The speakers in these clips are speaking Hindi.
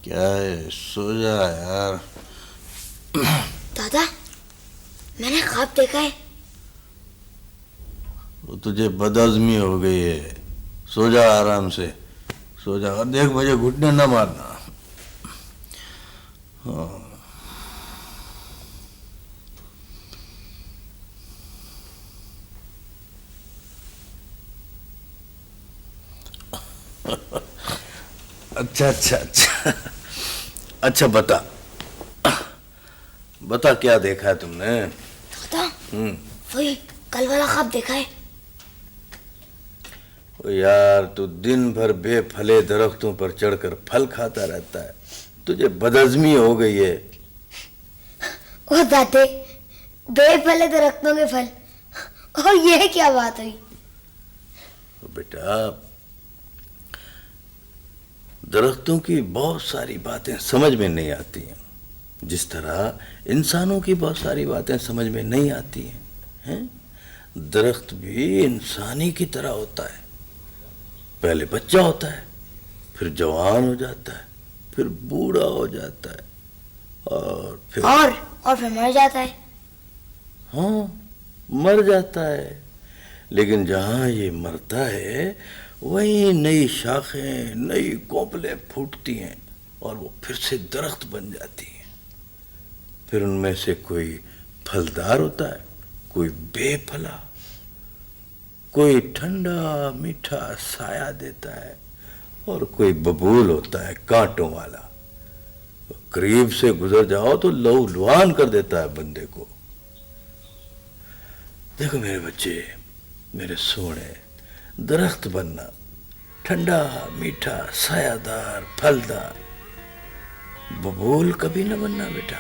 क्या है, सो जा यार। दादा, मैंने ख्वाब देखा है। वो तुझे बदहज़मी हो गई है। सो जा, आराम से सो जा। और देख, मुझे घुटने न मारना। हाँ। अच्छा अच्छा अच्छा अच्छा, बता बता, क्या देखा है तुमने? दादा, वही कल वाला ख्वाब देखा है। ओ यार, तू दिन भर बेफले दरख्तों पर चढ़कर फल खाता रहता है। तुझे बदहज़मी हो गई है। ओ दादे, बेफले दरख्तों के फल, और यह क्या बात हुई? बेटा, दरख्तों की बहुत सारी बातें समझ में नहीं आती हैं, जिस तरह इंसानों की बहुत सारी बातें समझ में नहीं आती हैं। दरख्त भी इंसानी की तरह होता है। पहले बच्चा होता है, फिर जवान हो जाता है, फिर बूढ़ा हो जाता है, और फिर मर जाता है। हाँ, मर जाता है। लेकिन जहाँ ये मरता है, वहीं नई शाखें, नई कोपलें फूटती हैं और वो फिर से दरख्त बन जाती हैं। फिर उनमें से कोई फलदार होता है, कोई बेफला, कोई ठंडा मीठा साया देता है, और कोई बबूल होता है कांटों वाला। करीब से गुजर जाओ तो लहूलुहान कर देता है बंदे को। देखो मेरे बच्चे, मेरे सोने, दरख्त बनना, ठंडा मीठा सायादार फलदार, बबूल कभी न बनना बेटा।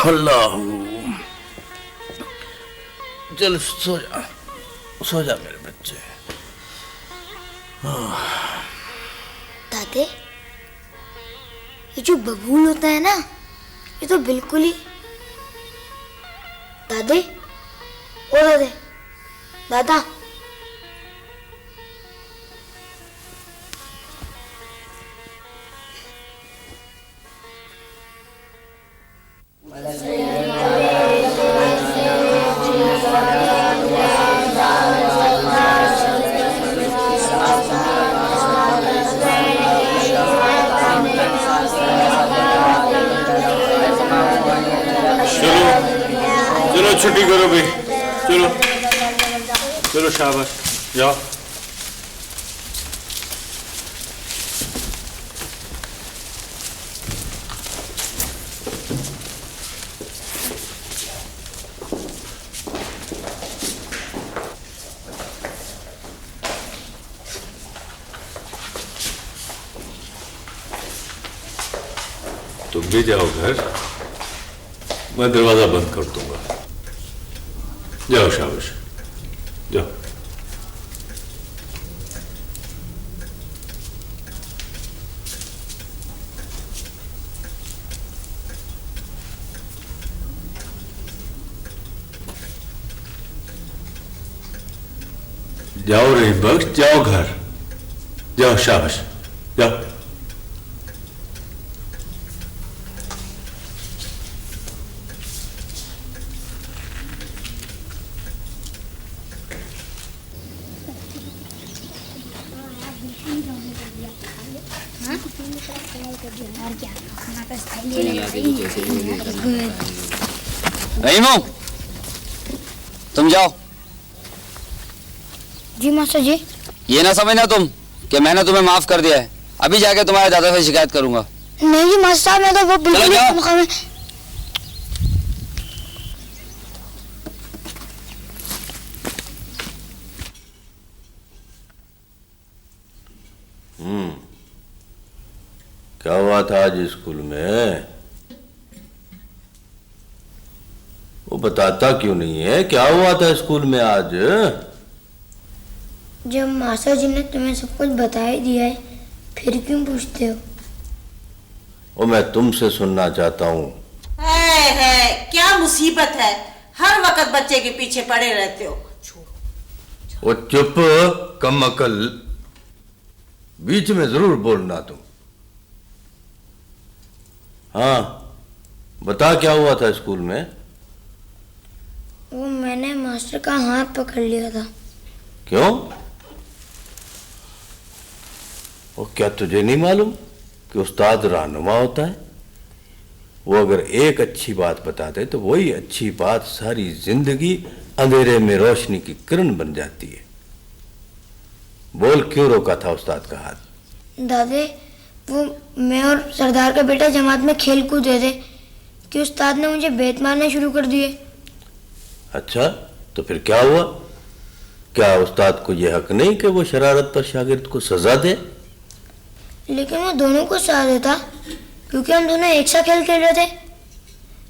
अल्लाह, चल सो जा मेरे बच्चे। दादे, ये जो बबूल होता है ना, ये तो बिल्कुल ही दादे, ओ दादे, दादा, चलो छुट्टी करो भाई, चलो चलो, शाबाश, जाओ। तुम भी जाओ घर, मैं दरवाजा बंद कर दूंगा। जाओ, शाबाश, जाओ। जाओ रहीम बख्श, जाओ घर, जाओ, शाबाश, जाओ। रहीमो, तुम जाओ। जी मास्टर जी। ये ना समझना तुम कि मैंने तुम्हें माफ कर दिया है। अभी जाके तुम्हारे दादा से शिकायत करूंगा। नहीं जी मास्टर साहब, मैं तो वो बिल्कुल ही क्या हुआ था आज स्कूल में? वो बताता क्यों नहीं है? क्या हुआ था स्कूल में आज? जब मास्टर जी ने तुम्हें सब कुछ बता ही दिया है, फिर क्यों पूछते हो? वो मैं तुमसे सुनना चाहता हूँ। है क्या मुसीबत है, हर वक्त बच्चे के पीछे पड़े रहते हो। वो चुप, कम अकल। बीच में जरूर बोलना तुम। हाँ, बता क्या हुआ था स्कूल में? वो मैंने मास्टर का हाथ पकड़ लिया था। क्यों? और क्या तुझे नहीं मालूम कि उस्ताद रहनुमा होता है? वो अगर एक अच्छी बात बताते तो वही अच्छी बात सारी जिंदगी अंधेरे में रोशनी की किरण बन जाती है। बोल, क्यों रोका था उस्ताद का हाथ? दादे, वो मैं और सरदार का बेटा जमात में खेल कूद रहे थे कि उस्ताद ने मुझे बेत मारना शुरू कर दिए। अच्छा, तो फिर क्या हुआ? क्या उस्ताद को यह हक नहीं कि वो शरारत पर शागिर्द को सजा दे? लेकिन वो दोनों को सजा देता क्योंकि हम दोनों एक साथ खेल रहे थे।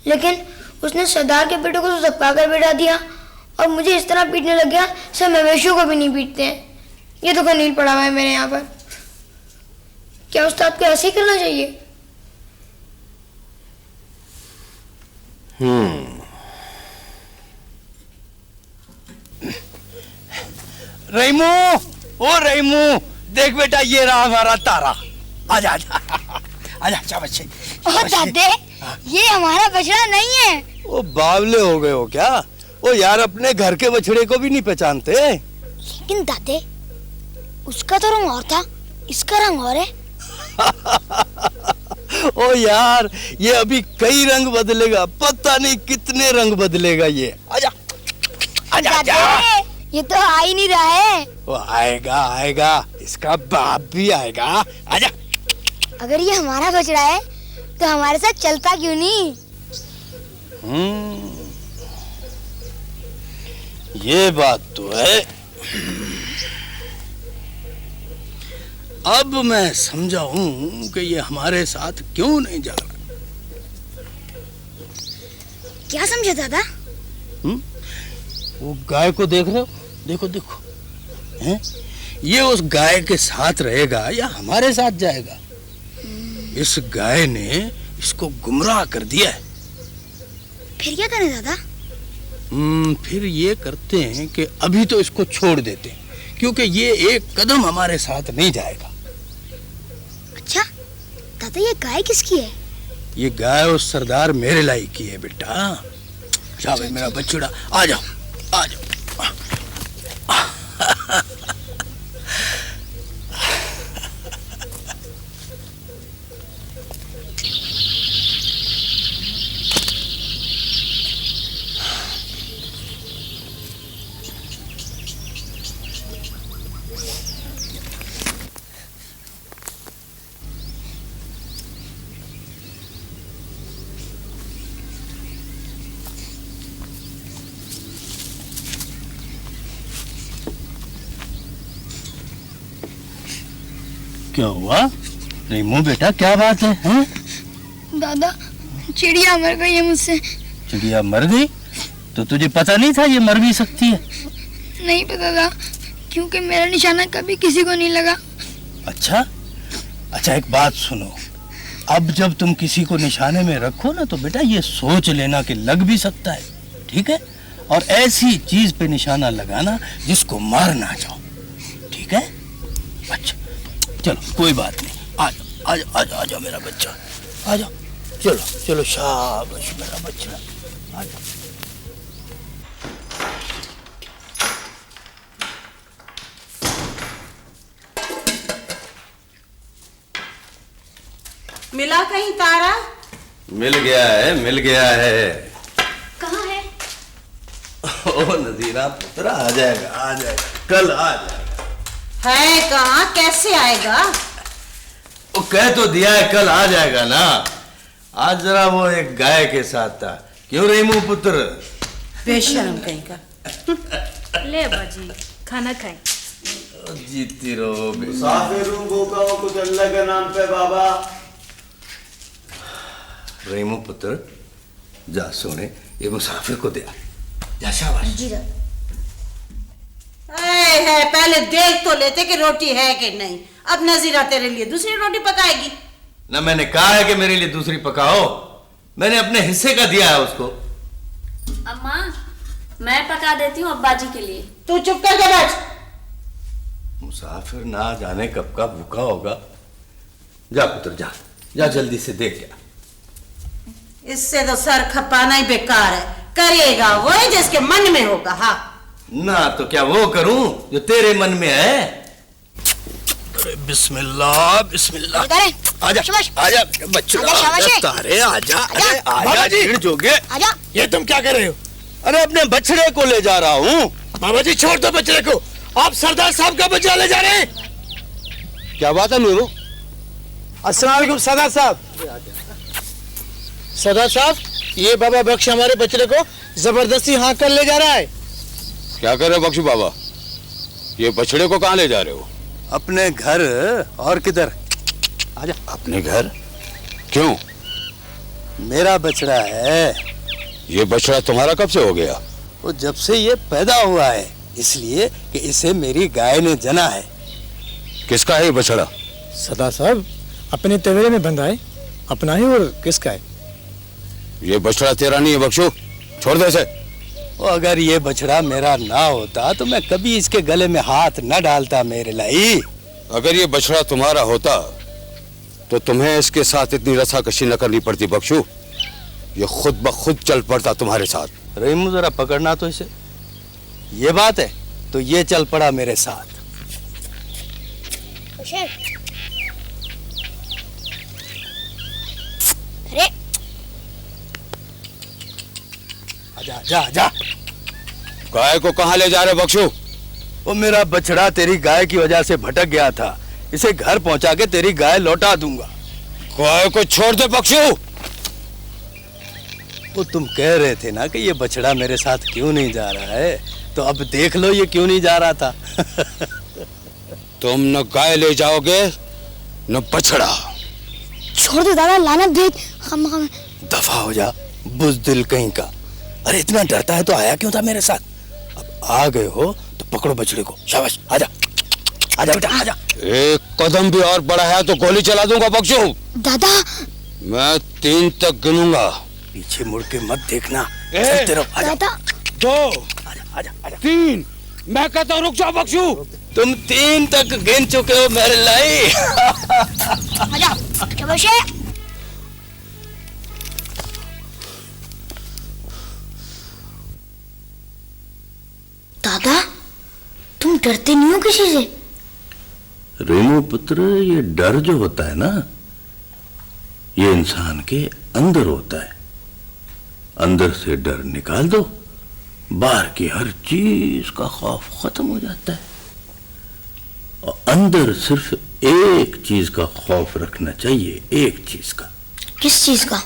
लेकिन उसने सरदार के बेटे को तो धक्का कर बैठा दिया और मुझे इस तरह पीटने लग गया, सब मवेशियों को भी नहीं पीटते हैं। ये तो कनील पड़ा हुआ है मेरे यहाँ पर। क्या उस्ताद को ऐसे ही करना चाहिए? रहीमू, ओ रहीमू, देख बेटा ये रहा हमारा तारा। आजा आजा आजा, क्या बच्चे। ओ दादे, ये हमारा बछड़ा नहीं है। ओ बावले हो गए हो क्या? ओ यार, अपने घर के बछड़े को भी नहीं पहचानते। लेकिन दादे, उसका तो रंग और था, इसका रंग और है। ओ यार, ये अभी कई रंग बदलेगा, पता नहीं कितने रंग बदलेगा ये। आजा आजा आजा। ये तो आ ही नहीं रहा है। वो आएगा आएगा, इसका बाप भी आएगा। आजा। अगर ये हमारा बछड़ा है तो हमारे साथ चलता क्यों नहीं? ये बात तो है। अब मैं समझा हूं कि ये हमारे साथ क्यों नहीं जा रहा। क्या समझे दादा? वो गाय को देख रहे हो? देखो देखो, हैं? ये उस गाय के साथ रहेगा या हमारे साथ जाएगा? इस गाय ने इसको गुमराह कर दिया है। फिर क्या करें दादा? फिर ये करते हैं कि अभी तो इसको छोड़ देते हैं, क्योंकि ये एक कदम हमारे साथ नहीं जाएगा। अच्छा दादा, ये गाय किसकी है? ये गाय उस सरदार मेरे लायक की है बेटा। जा भाई मेरा बछड़ा, आ जाओ आ जाओ। क्या हुआ रेमो बेटा, क्या बात है, हैं? दादा, चिड़िया मर गई है मुझसे। चिड़िया मर गई? तो तुझे पता नहीं था ये मर भी सकती है? नहीं पता था, क्योंकि मेरा निशाना कभी किसी को नहीं लगा। अच्छा अच्छा, एक बात सुनो, अब जब तुम किसी को निशाने में रखो ना, तो बेटा ये सोच लेना कि लग भी सकता है, ठीक है? और ऐसी चीज पे निशाना लगाना जिसको मार ना जाओ, ठीक है? अच्छा चलो कोई बात नहीं, आ जाओ आ जाओ आ जाओ आ जाओ मेरा बच्चा, आ जाओ। चलो चलो, शाबाश मेरा बच्चा, आ जाओ। मिला कहीं तारा? मिल गया है, मिल गया है। कहाँ है? ओ नजीरा पुत्र, आ जाएगा आ जाएगा, कल आ जाएगा। है कहाँ, कैसे आएगा? वो कह तो दिया है कल आ जाएगा ना। आज जरा वो एक गाय के साथ था, क्यों रेमू पुत्र? बेशर्म कहीं का। ले बाजी, खाना खाएं। जीती रहो। मुसाफिर हूँ, भूखा हूँ, कुछ अल्लाह के नाम पे बाबा। रेमू पुत्र, जा सोने, ये मुसाफिर को दे, जा। शाबाश। जी दादा। है पहले देख तो लेते कि रोटी है कि नहीं। अब नजीरा तेरे लिए दूसरी रोटी पकाएगी। ना मैंने कहा है कि मेरे लिए दूसरी पकाओ, मैंने अपने हिस्से का दिया है उसको। अम्मा, मैं पका देती हूँ अब्बाजी के लिए। तू चुप करके बैठ। मुसाफिर ना जाने कब का भूखा होगा। जा पुत्र जा, जा जल्दी से देख क्या। इससे तो सर खपाना ही बेकार है, करेगा वो जिसके मन में होगा। हाँ ना तो क्या वो करूं जो तेरे मन में है। अरे बिस्मिल्लाह बिस्मिल्लाह। आजा आजा बच्चों, तारे आजा, अरे आजा जी जोगे। ये तुम क्या कर रहे हो? अरे अपने बछड़े को ले जा रहा हूँ। बाबा जी छोड़ दो बछड़े को, आप सरदार साहब का बछड़ा ले जा रहे हैं। क्या बात है नूरू? अस्सलाम वालेकुम सरदार साहब। सरदार साहब, ये बाबा बख्श हमारे बछड़े को जबरदस्ती हाँक कर ले जा रहा है। क्या कर रहे हो बख्शू बाबा? ये बछड़े को कहाँ ले जा रहे हो? अपने घर, और किधर? आजा। अपने घर? क्यों? मेरा बछड़ा है। ये बछड़ा तुम्हारा कब से हो गया? वो जब से ये पैदा हुआ है, इसलिए कि इसे मेरी गाय ने जना है। किसका है ये बछड़ा? सरदार साहब, अपने तवेरे में बंधा है, अपना ही और किसका है? ये बछड़ा तेरा नहीं है बख्शू, छोड़ दे इसे। वो अगर ये बछड़ा मेरा ना होता तो मैं कभी इसके गले में हाथ न डालता मेरे लाई। अगर ये बछड़ा तुम्हारा होता तो तुम्हें इसके साथ इतनी रस्साकशी न करनी पड़ती बख्शू। ये खुद ब खुद चल पड़ता तुम्हारे साथ। रहीमू जरा पकड़ना तो इसे। ये बात है तो ये चल पड़ा मेरे साथ। अरे आजा जा जा। गाय को कहाँ ले जा रहे बख्शू? वो मेरा बछड़ा तेरी गाय की वजह से भटक गया था, इसे घर पहुंचा के तेरी गाय लौटा दूंगा। गाय को छोड़ दे बख्शू। वो तुम कह रहे थे ना कि ये बछड़ा मेरे साथ क्यों नहीं जा रहा है, तो अब देख लो ये क्यों नहीं जा रहा था। तुम न गाय ले जाओगे न बछड़ा। छोड़ दो दादा, लानत भेज। हम दफा हो जा बुज़दिल कहीं का। अरे इतना डरता है तो आया क्यों था मेरे साथ? अब आ गए हो तो पकड़ो बछड़े को। शाबाश, आजा आजा बेटा आजा। एक कदम भी और बढ़ा है तो गोली चला दूंगा बख्शू। दादा मैं 3 तक गिनूंगा। पीछे मुड़ के मत देखना, चलते रहो। आजा। दादा 2 आजा आजा आजा। 3 मैं कहता हूँ रुक जाओ बख्शू। तुम 3 तक गिन चुके हो मेरे लाई। आजा शाबाश। दादा तुम डरते नहीं हो किसी से? रेमू पुत्र, ये डर जो होता है ना, ये इंसान के अंदर होता है। अंदर से डर निकाल दो, बाहर की हर चीज का खौफ खत्म हो जाता है। और अंदर सिर्फ एक चीज का खौफ रखना चाहिए, एक चीज का। किस चीज का?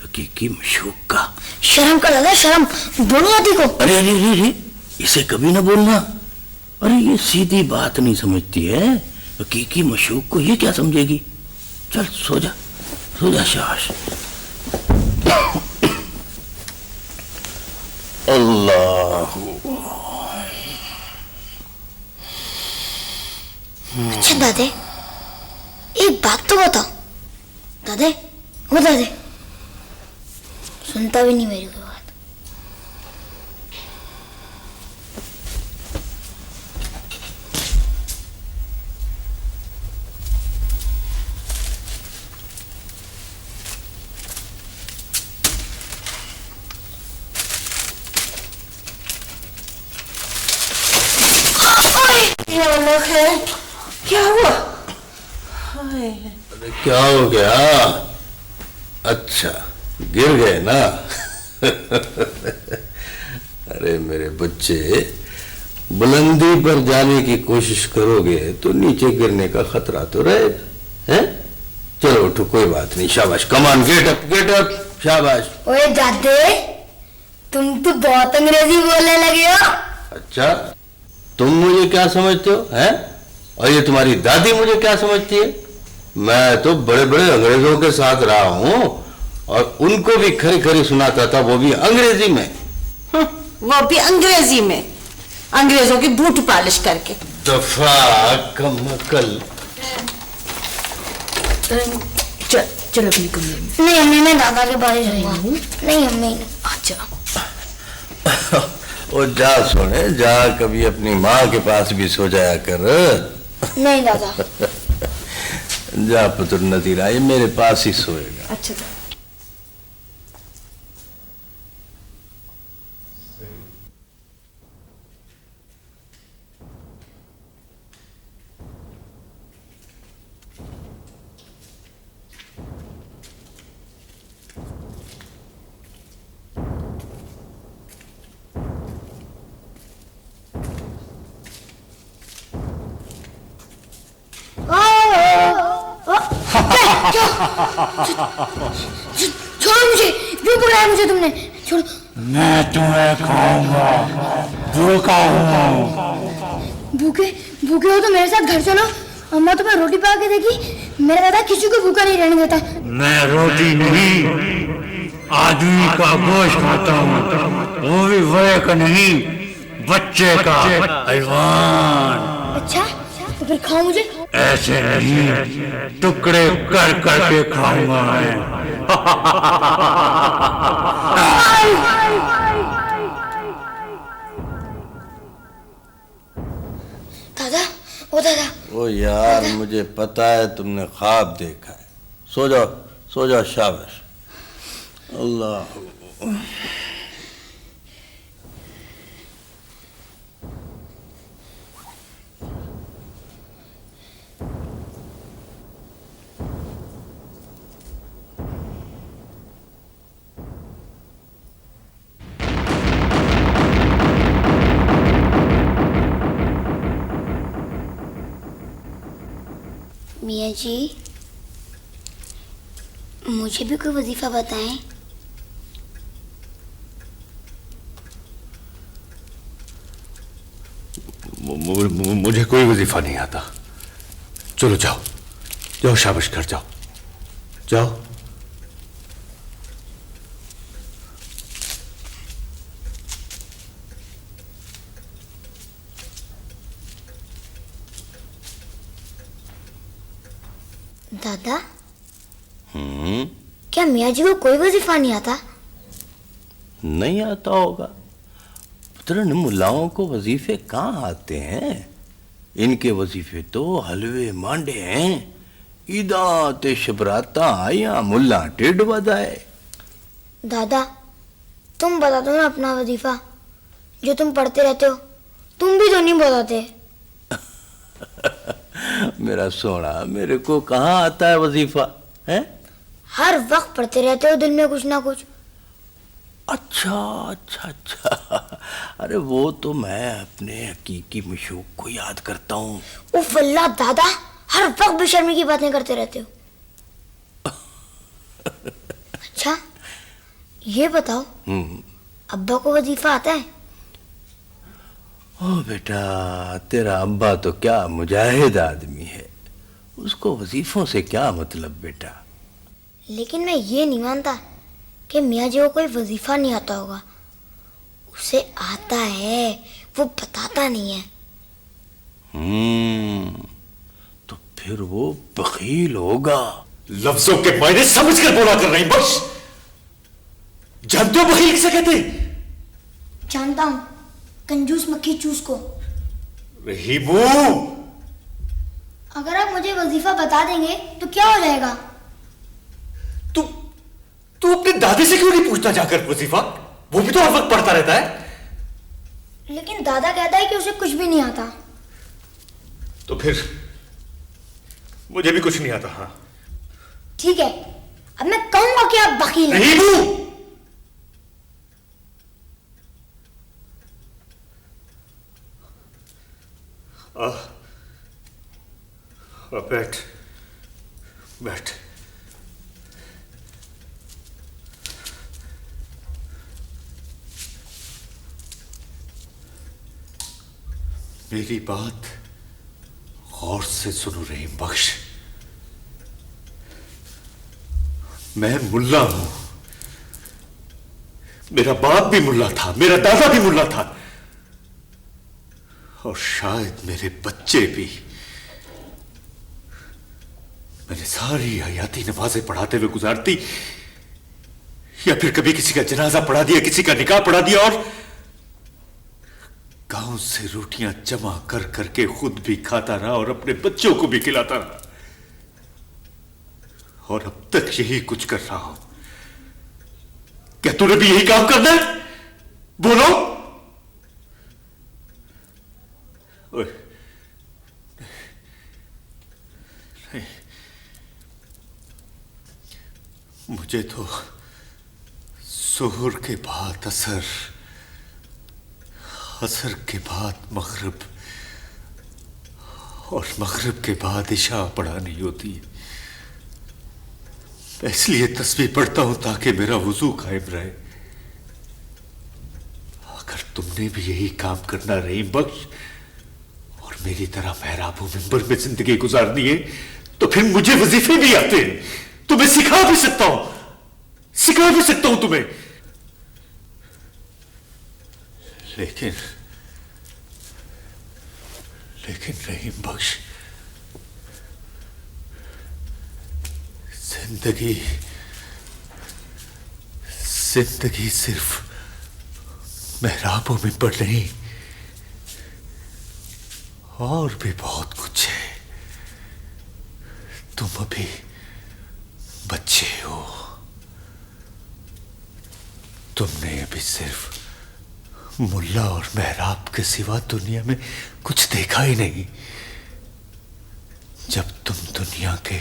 हकीकी मशूक का। शर्म कर दादा, शर्म। बोलो दादी को। अरे अरे अरे अरे, इसे कभी ना बोलना। अरे ये सीधी बात नहीं समझती है, हकीकी मशूक को ये क्या समझेगी। चल सो जा, सो जा शाबाश। अल्लाह। अच्छा दादे, एक बात तो बताओ। दादे, वो दादे सुनता भी नहीं मेरी कोई बात। क्या हुआ? अरे क्या हो गया? अच्छा गिर गए ना। अरे मेरे बच्चे, बुलंदी पर जाने की कोशिश करोगे तो नीचे गिरने का खतरा तो रहेगा, हैं? चलो उठो, कोई बात नहीं। शाबाश, कमान, गेट अप, शाबाश। ओए दादे, तुम तो बहुत अंग्रेजी बोलने लगे हो। अच्छा, तुम मुझे क्या समझते हो, हैं? और ये तुम्हारी दादी मुझे क्या समझती है? मैं तो बड़े बड़े अंग्रेजों के साथ रहा हूं और उनको भी खरी खरी सुनाता था, वो भी अंग्रेजी में। वो भी अंग्रेजी में, अंग्रेजों की बूट पालिश करके। दफा कमकल। चलो अपने कमरे में। नहीं अम्मी, मैं दादा के पास ही रहूंगा। नहीं अम्मी। अच्छा ओ जा सोने जा, कभी अपनी माँ के पास भी सो जाया कर। नहीं दादा। जा पुत्र नजीरा, ये मेरे पास ही सोएगा। अच्छा दादा। छोड़ो मुझे, क्यों पकड़ा मुझे तुमने? छोड़ो। मैं तुम्हें खाऊंगा, भूखा हूँ। भूखे भूखे हो तो मेरे साथ घर चलो। अम्मा तुम्हें रोटी पका के देगी। मेरा दादा किसी को भूखा नहीं रहने देता। मैं रोटी नहीं, आदमी का गोश्त खाता हूँ, वो भी बड़े का नहीं, बच्चे का, हैवान। अच्छा तो फिर खाओ मुझे। ऐसे नहीं, टुकड़े कर करके खाऊंगा मैं। दादा, ओ दादा। ओ यार, मुझे पता है तुमने ख्वाब देखा है। सो जाओ सो जाओ, शाबाश। अल्लाह। मियाँ जी, मुझे भी कोई वजीफा बताएं। मुझे कोई वजीफा नहीं आता। चलो जाओ जाओ, शाबाश कर जाओ जाओ। दादा, क्या मियाँ जी को कोई वजीफा नहीं आता? नहीं आता होगा पुत्र, मुल्लाओं को वजीफे कहाँ आते हैं? इनके वजीफे तो हलवे मांडे हैं। ईदा ते शबराता या मुल्ला टिड बजाए। दादा, तुम बता दो ना अपना वजीफा, जो तुम पढ़ते रहते हो। तुम भी तो नहीं बताते। मेरा सोना, मेरे को कहाँ आता है वजीफा है? हर वक्त पढ़ते रहते हो दिल में कुछ ना कुछ। अच्छा अच्छा अच्छा, अरे वो तो मैं अपने हकीकी मशूक को याद करता हूँ। उफ अल्लाह दादा, हर वक्त बेशर्मी की बातें करते रहते हो। अच्छा ये बताओ, अब्बा को वजीफा आता है? ओ बेटा, तेरा अब्बा तो क्या मुजाहिद आदमी है, उसको वजीफों से क्या मतलब बेटा। लेकिन मैं ये नहीं मानता कि मियाँ जी को कोई वजीफा नहीं आता होगा। उसे आता है, वो बताता नहीं है। तो फिर वो बखील होगा। लफ्जों के मायने समझ कर बोला कर रही बस। जानते हो बखील किसे कहते? जानता हूँ, कंजूस मक्खी चूस को। रहीमू, अगर आप मुझे वजीफा बता देंगे तो क्या हो जाएगा? तू अपने दादी से क्यों नहीं पूछता जाकर वजीफा? वो भी तो हर वक्त पढ़ता रहता है। लेकिन दादा कहता है कि उसे कुछ भी नहीं आता। तो फिर मुझे भी कुछ नहीं आता। हाँ ठीक है, अब मैं कहूंगा कि आप बखील हैं। रहीमू, बैठ बैठ। मेरी बात गौर से सुनो रहीम बख्श। मैं मुल्ला हूं, मेरा बाप भी मुल्ला था, मेरा दादा भी मुल्ला था, और शायद मेरे बच्चे भी। मैंने सारी हयाती नमाजें पढ़ाते हुए गुजारती, या फिर कभी किसी का जनाजा पढ़ा दिया, किसी का निकाह पढ़ा दिया, गांव से रोटियां जमा कर करके खुद भी खाता रहा और अपने बच्चों को भी खिलाता रहा, और अब तक यही कुछ कर रहा हूं। क्या तूने भी यही काम करना है? बोलो। ओए, नहीं, मुझे तो जोहर के बाद असर, असर के बाद मगरिब और मगरिब के बाद इशा पढ़ानी होती है। इसलिए तस्बीह पढ़ता हूं ताकि मेरा वुजू कायम रहे। अगर तुमने भी यही काम करना रहीम बख्श और मेरी तरह महराबों मिंबर में जिंदगी गुजारनी है तो फिर मुझे वजीफे भी आते हैं, तुम्हें सिखा भी सकता हूं, सिखा भी सकता हूं तुम्हें। लेकिन रहीम बख्श, जिंदगी सिर्फ महराबों में पड़ नहीं, और भी बहुत कुछ है। तुम अभी बच्चे हो, तुमने अभी सिर्फ मुल्ला और महराब के सिवा दुनिया में कुछ देखा ही नहीं। जब तुम दुनिया के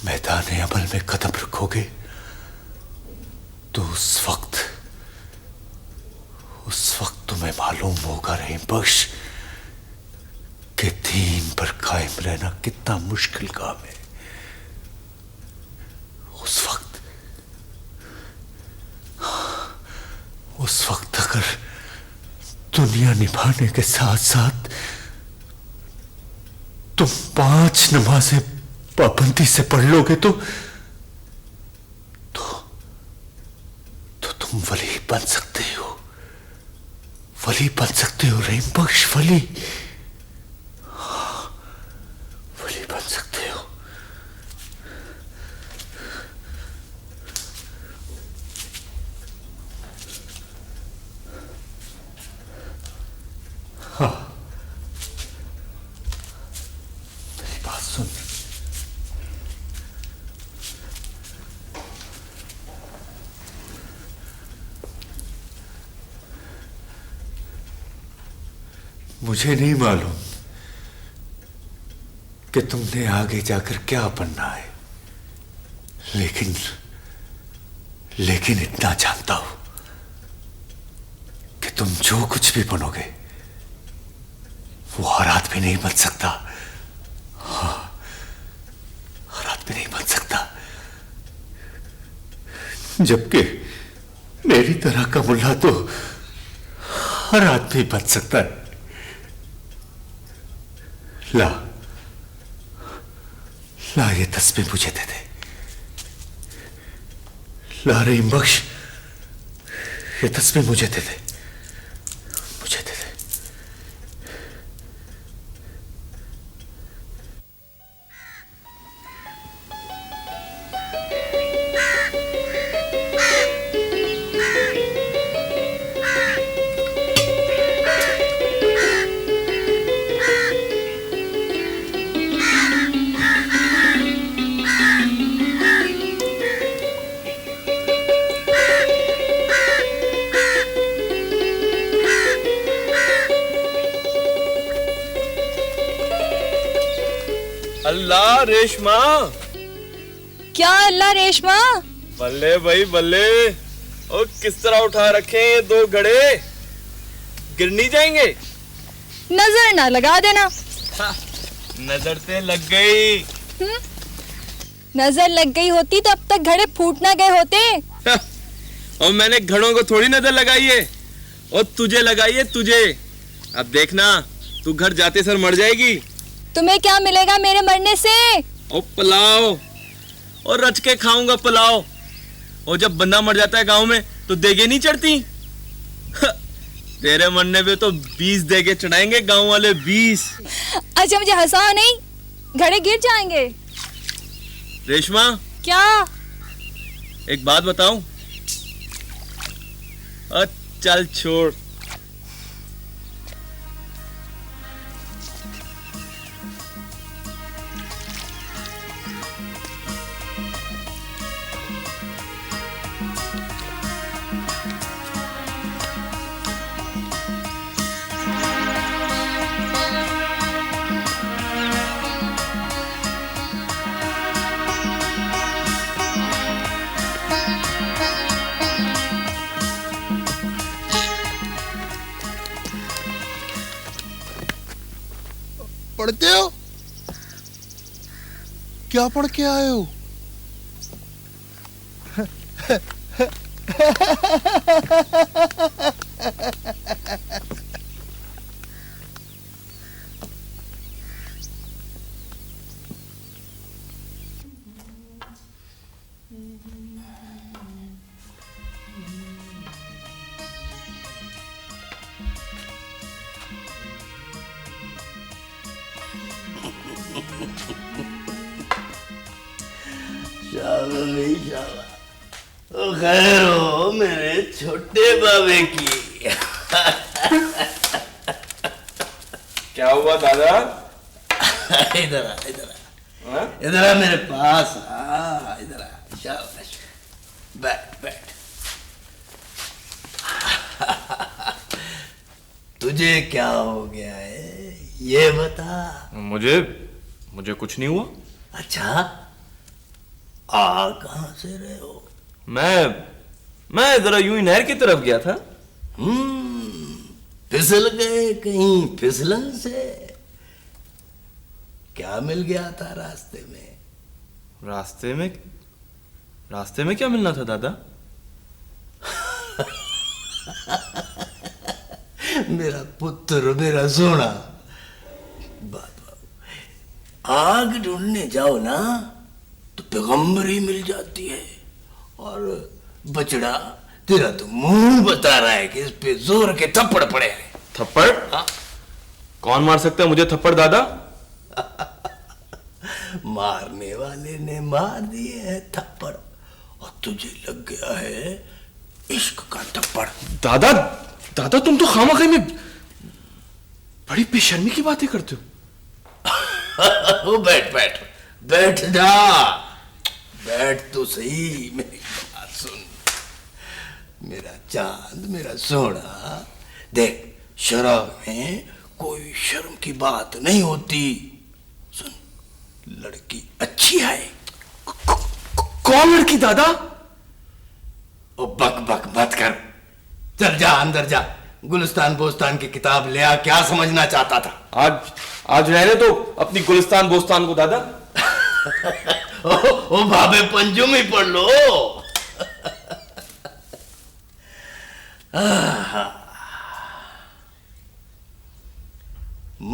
मैदान अमल में कदम रखोगे तो उस वक्त तुम्हें मालूम होगा रहीम बख्श कि दीन पर कायम रहना कितना मुश्किल काम है। उस वक्त अगर दुनिया निभाने के साथ साथ तुम 5 नमाजें पाबंदी से पढ़ लोगे तो तुम वली बन सकते हो, वली बन सकते हो रहीम बख्श, वली बन सकते हो। हाँ, मेरी बात सुन। मुझे नहीं मालूम कि तुमने आगे जाकर क्या बनना है, लेकिन इतना जानता हूं कि तुम जो कुछ भी बनोगे वो हरात भी नहीं बन सकता। हाँ, हरात भी नहीं बन सकता। जबकि मेरी तरह का मुल्ला तो हरात भी बन सकता है। ला ये तस्बीह मुझे दे दे। ला रहीम बख्श, ये तस्बीह मुझे दे दे, मुझे दे दे। अल्लाह रेशमा। क्या अल्लाह रेशमा? बल्ले भाई बल्ले, और किस तरह उठा रखे हैं ये 2 घड़े, गिर नहीं जाएंगे? नजर ना लगा देना। नजर से लग गई। नजर लग गई होती तो अब तक घड़े फूट ना गए होते। और मैंने घड़ों को थोड़ी नजर लगाई है, और तुझे लगाई है, तुझे। अब देखना तू घर जाते सर मर जाएगी। तुम्हें क्या मिलेगा मेरे मरने से? ओ पुलाव, और रच के खाऊंगा पुलाव। और जब बंदा मर जाता है गांव में तो देगे नहीं चढ़ती। तेरे मरने पे तो 20 देगे चढ़ाएंगे गांव वाले, 20। अच्छा मुझे हंसाओ नहीं, घड़े गिर जाएंगे। रेशमा। क्या? एक बात बताऊं? चल छोड़, पढ़ते हो? क्या पढ़ के आए हो? खैर हो मेरे छोटे बाबे की। क्या हुआ दादा? इधर आ, इधर आ मेरे पास आ, इधर आ, शाबाश, बैठ बैठ। तुझे क्या हो गया है ये बता। मुझे कुछ नहीं हुआ। अच्छा, आ कहां से रहे हो? मैं जरा यूं ही नहर की तरफ गया था। फिसल गए कहीं फिसलन से? क्या मिल गया था रास्ते में? रास्ते में क्या मिलना था दादा? मेरा पुत्र, मेरा सोना। आग ढूंढने जाओ ना तो पैगंबरी मिल जाती है। और बचड़ा, तेरा तो मुंह बता रहा है कि इस पे जोर के थप्पड़ पड़े हैं। थप्पड़? कौन मार सकता है मुझे थप्पड़ दादा? मारने वाले ने मार दिए हैं थप्पड़ और तुझे लग गया है इश्क का थप्पड़। दादा तुम तो खामखा में बड़ी बेशर्मी की बातें करते हो। बैठ बैठ बैठ जा, बैठ तो सही। मेरी बात सुन मेरा चांद, मेरा सोना। देख, शराब में कोई शर्म की बात नहीं होती। सुन, लड़की अच्छी है। कौन लड़की दादा? ओ बक बक मत कर, चल जा अंदर जा। गुलिस्तान बोस्तान की किताब ले आ। क्या समझना चाहता था? आज रहने तो अपनी गुलिस्तान बोस्तान को दादा। ओ भाभे पंजुम ही पढ़ लो।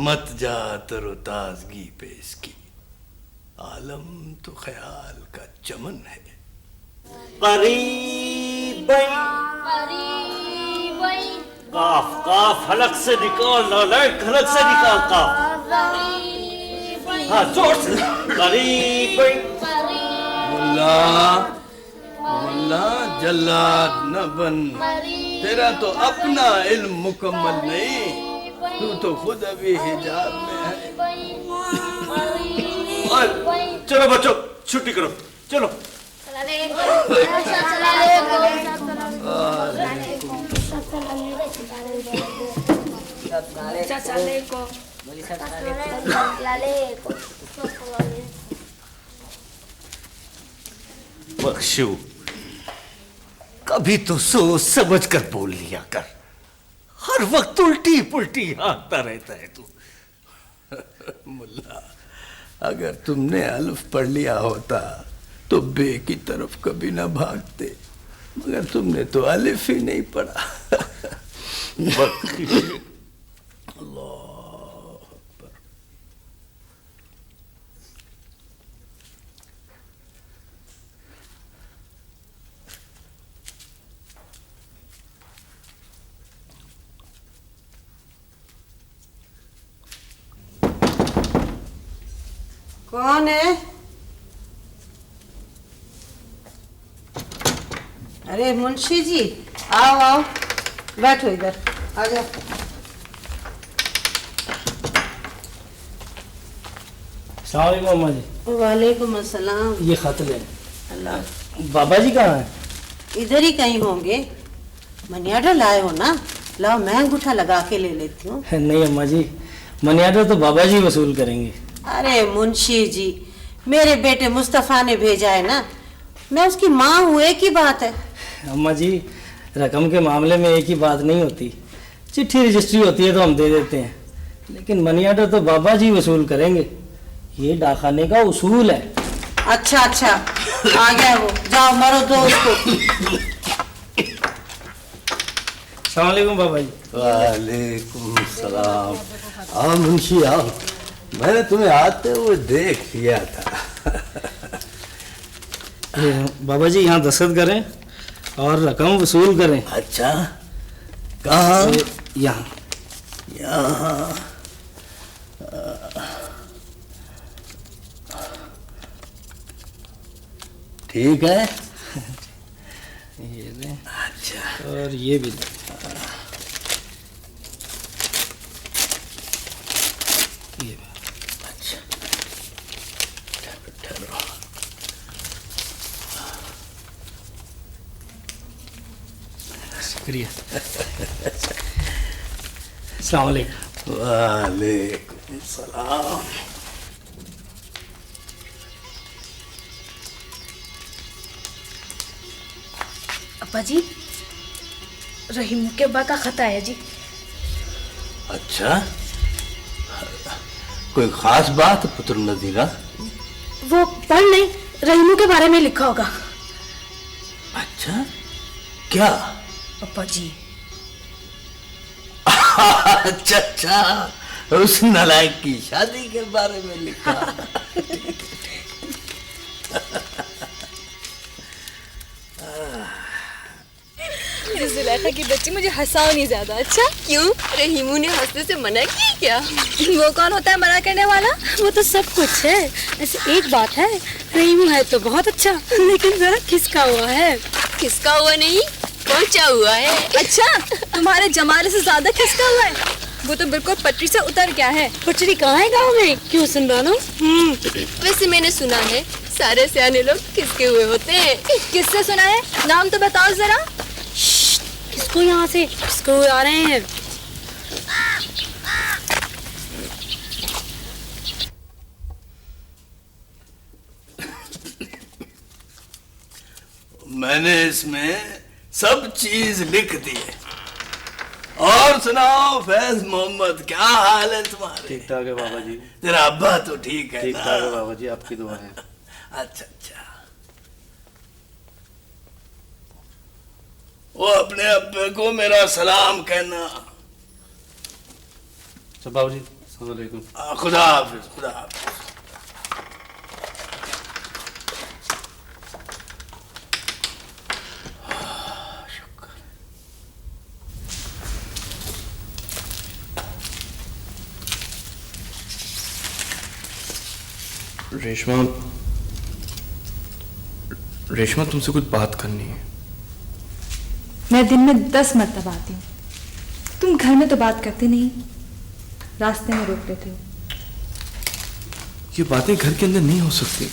मत जा तरोताजगी पे इसकी, आलम तो ख्याल का चमन है। काफ काफ हलक से निकाल, नालायक हलक से निकाल काफ। हाँ जोर से। मुल्ला जल्लाद न बन, तेरा तो अपना इल्म मुकम्मल नहीं, तू तो खुद अभी हिजाब में है। चलो बच्चों छुट्टी करो, चलो। बख्शू, कभी तो सोच समझ कर बोल लिया कर। हर वक्त उल्टी पुल्टी हाँकता रहता है तू। मुल्ला, अगर तुमने अल्फ पढ़ लिया होता तो बे की तरफ कभी ना भागते, मगर तुमने तो अलिफ ही नहीं पढ़ा। कौन है? अरे मुंशी जी, आओ आओ, बैठो इधर, आ जाओ। अस्सलाम वालेकुम अम्मा जी। वालेकुम अस्सलाम। ये खत ले। अल्लाह। बाबा जी कहाँ हैं? इधर ही कहीं होंगे। मनियाडा लाए हो ना? लाओ, मैं अंगूठा लगा के ले लेती हूँ। नहीं अम्मा जी, मनियाडा तो बाबा जी वसूल करेंगे। अरे मुंशी जी, मेरे बेटे मुस्तफ़ा ने भेजा है ना, मैं उसकी माँ हूँ, एक ही बात है। अम्मा जी, रकम के मामले में एक ही बात नहीं होती, चिट्ठी रजिस्ट्री होती है तो हम दे देते हैं, लेकिन मनी ऑर्डर तो बाबा जी वसूल करेंगे, ये डाकखाने का उसूल है। अच्छा अच्छा, आ गया वो, जाओ मारो दो उसको। अस्सलामुअलैकुम बाबा जी। वालेकुम सलाम। आओ मुंशी आओ, मैंने तुम्हें आते हुए देख लिया था। बाबा जी यहाँ दस्तखत करें और रकम वसूल करें। अच्छा, कहाँ? यहाँ। यहाँ ठीक है। ये ले। अच्छा, और ये भी ले। ये भी। अच्छा, ठहरो। शुक्रिया। अस्सलाम वालेकुम। वालेकुम सलाम। अब्बा जी, रहीम के अब्बा का खत आया जी। अच्छा, कोई खास बात पुत्र नजीरा? वो पढ़ नहीं, रहीमू के बारे में लिखा होगा। अच्छा, क्या? अब्बा जी। अच्छा अच्छा, उस नालायक की शादी के बारे में लिखा। जुलेखा की बच्ची मुझे हंसाओ नहीं ज्यादा। अच्छा क्यों? रहीमू ने हंसने से मना किया क्या? वो कौन होता है मना करने वाला? वो तो सब कुछ है। ऐसे एक बात है, रहीमू है तो बहुत अच्छा, लेकिन जरा खिसका हुआ है। खिसका हुआ नहीं, पहुंचा हुआ है। अच्छा, तुम्हारे जमाले से ज्यादा खिसका हुआ है? वो तो बिल्कुल पटरी से उतर गया है। पटरी कहाँ है गाँव में? क्यों सुनवानो? वैसे मैंने सुना है सारे सियाने लोग खिसके हुए होते हैं। किससे सुना है? नाम तो बताओ जरा। किसको यहाँ से किसको आ रहे हैं? मैंने इसमें सब चीज लिख दी है। और सुनाओ फैज मोहम्मद, क्या हाल है तुम्हारे? ठीक ठाक है बाबा जी। तेरा अब्बा तो ठीक है? ठीक ठाक है बाबा जी, आपकी दुआ है। अच्छा अच्छा, वो अपने अब्बे को मेरा सलाम कहना। अच्छा बाबू जी, अस्सलाम वालेकुम। खुदा हाफिज, खुदा हाफिज। रेशमा तुमसे कुछ बात करनी है। मैं दिन में 10 मरतबा आती हूँ, तुम घर में तो बात करते नहीं, रास्ते में रोक लेते हो। ये बातें घर के अंदर नहीं हो सकती।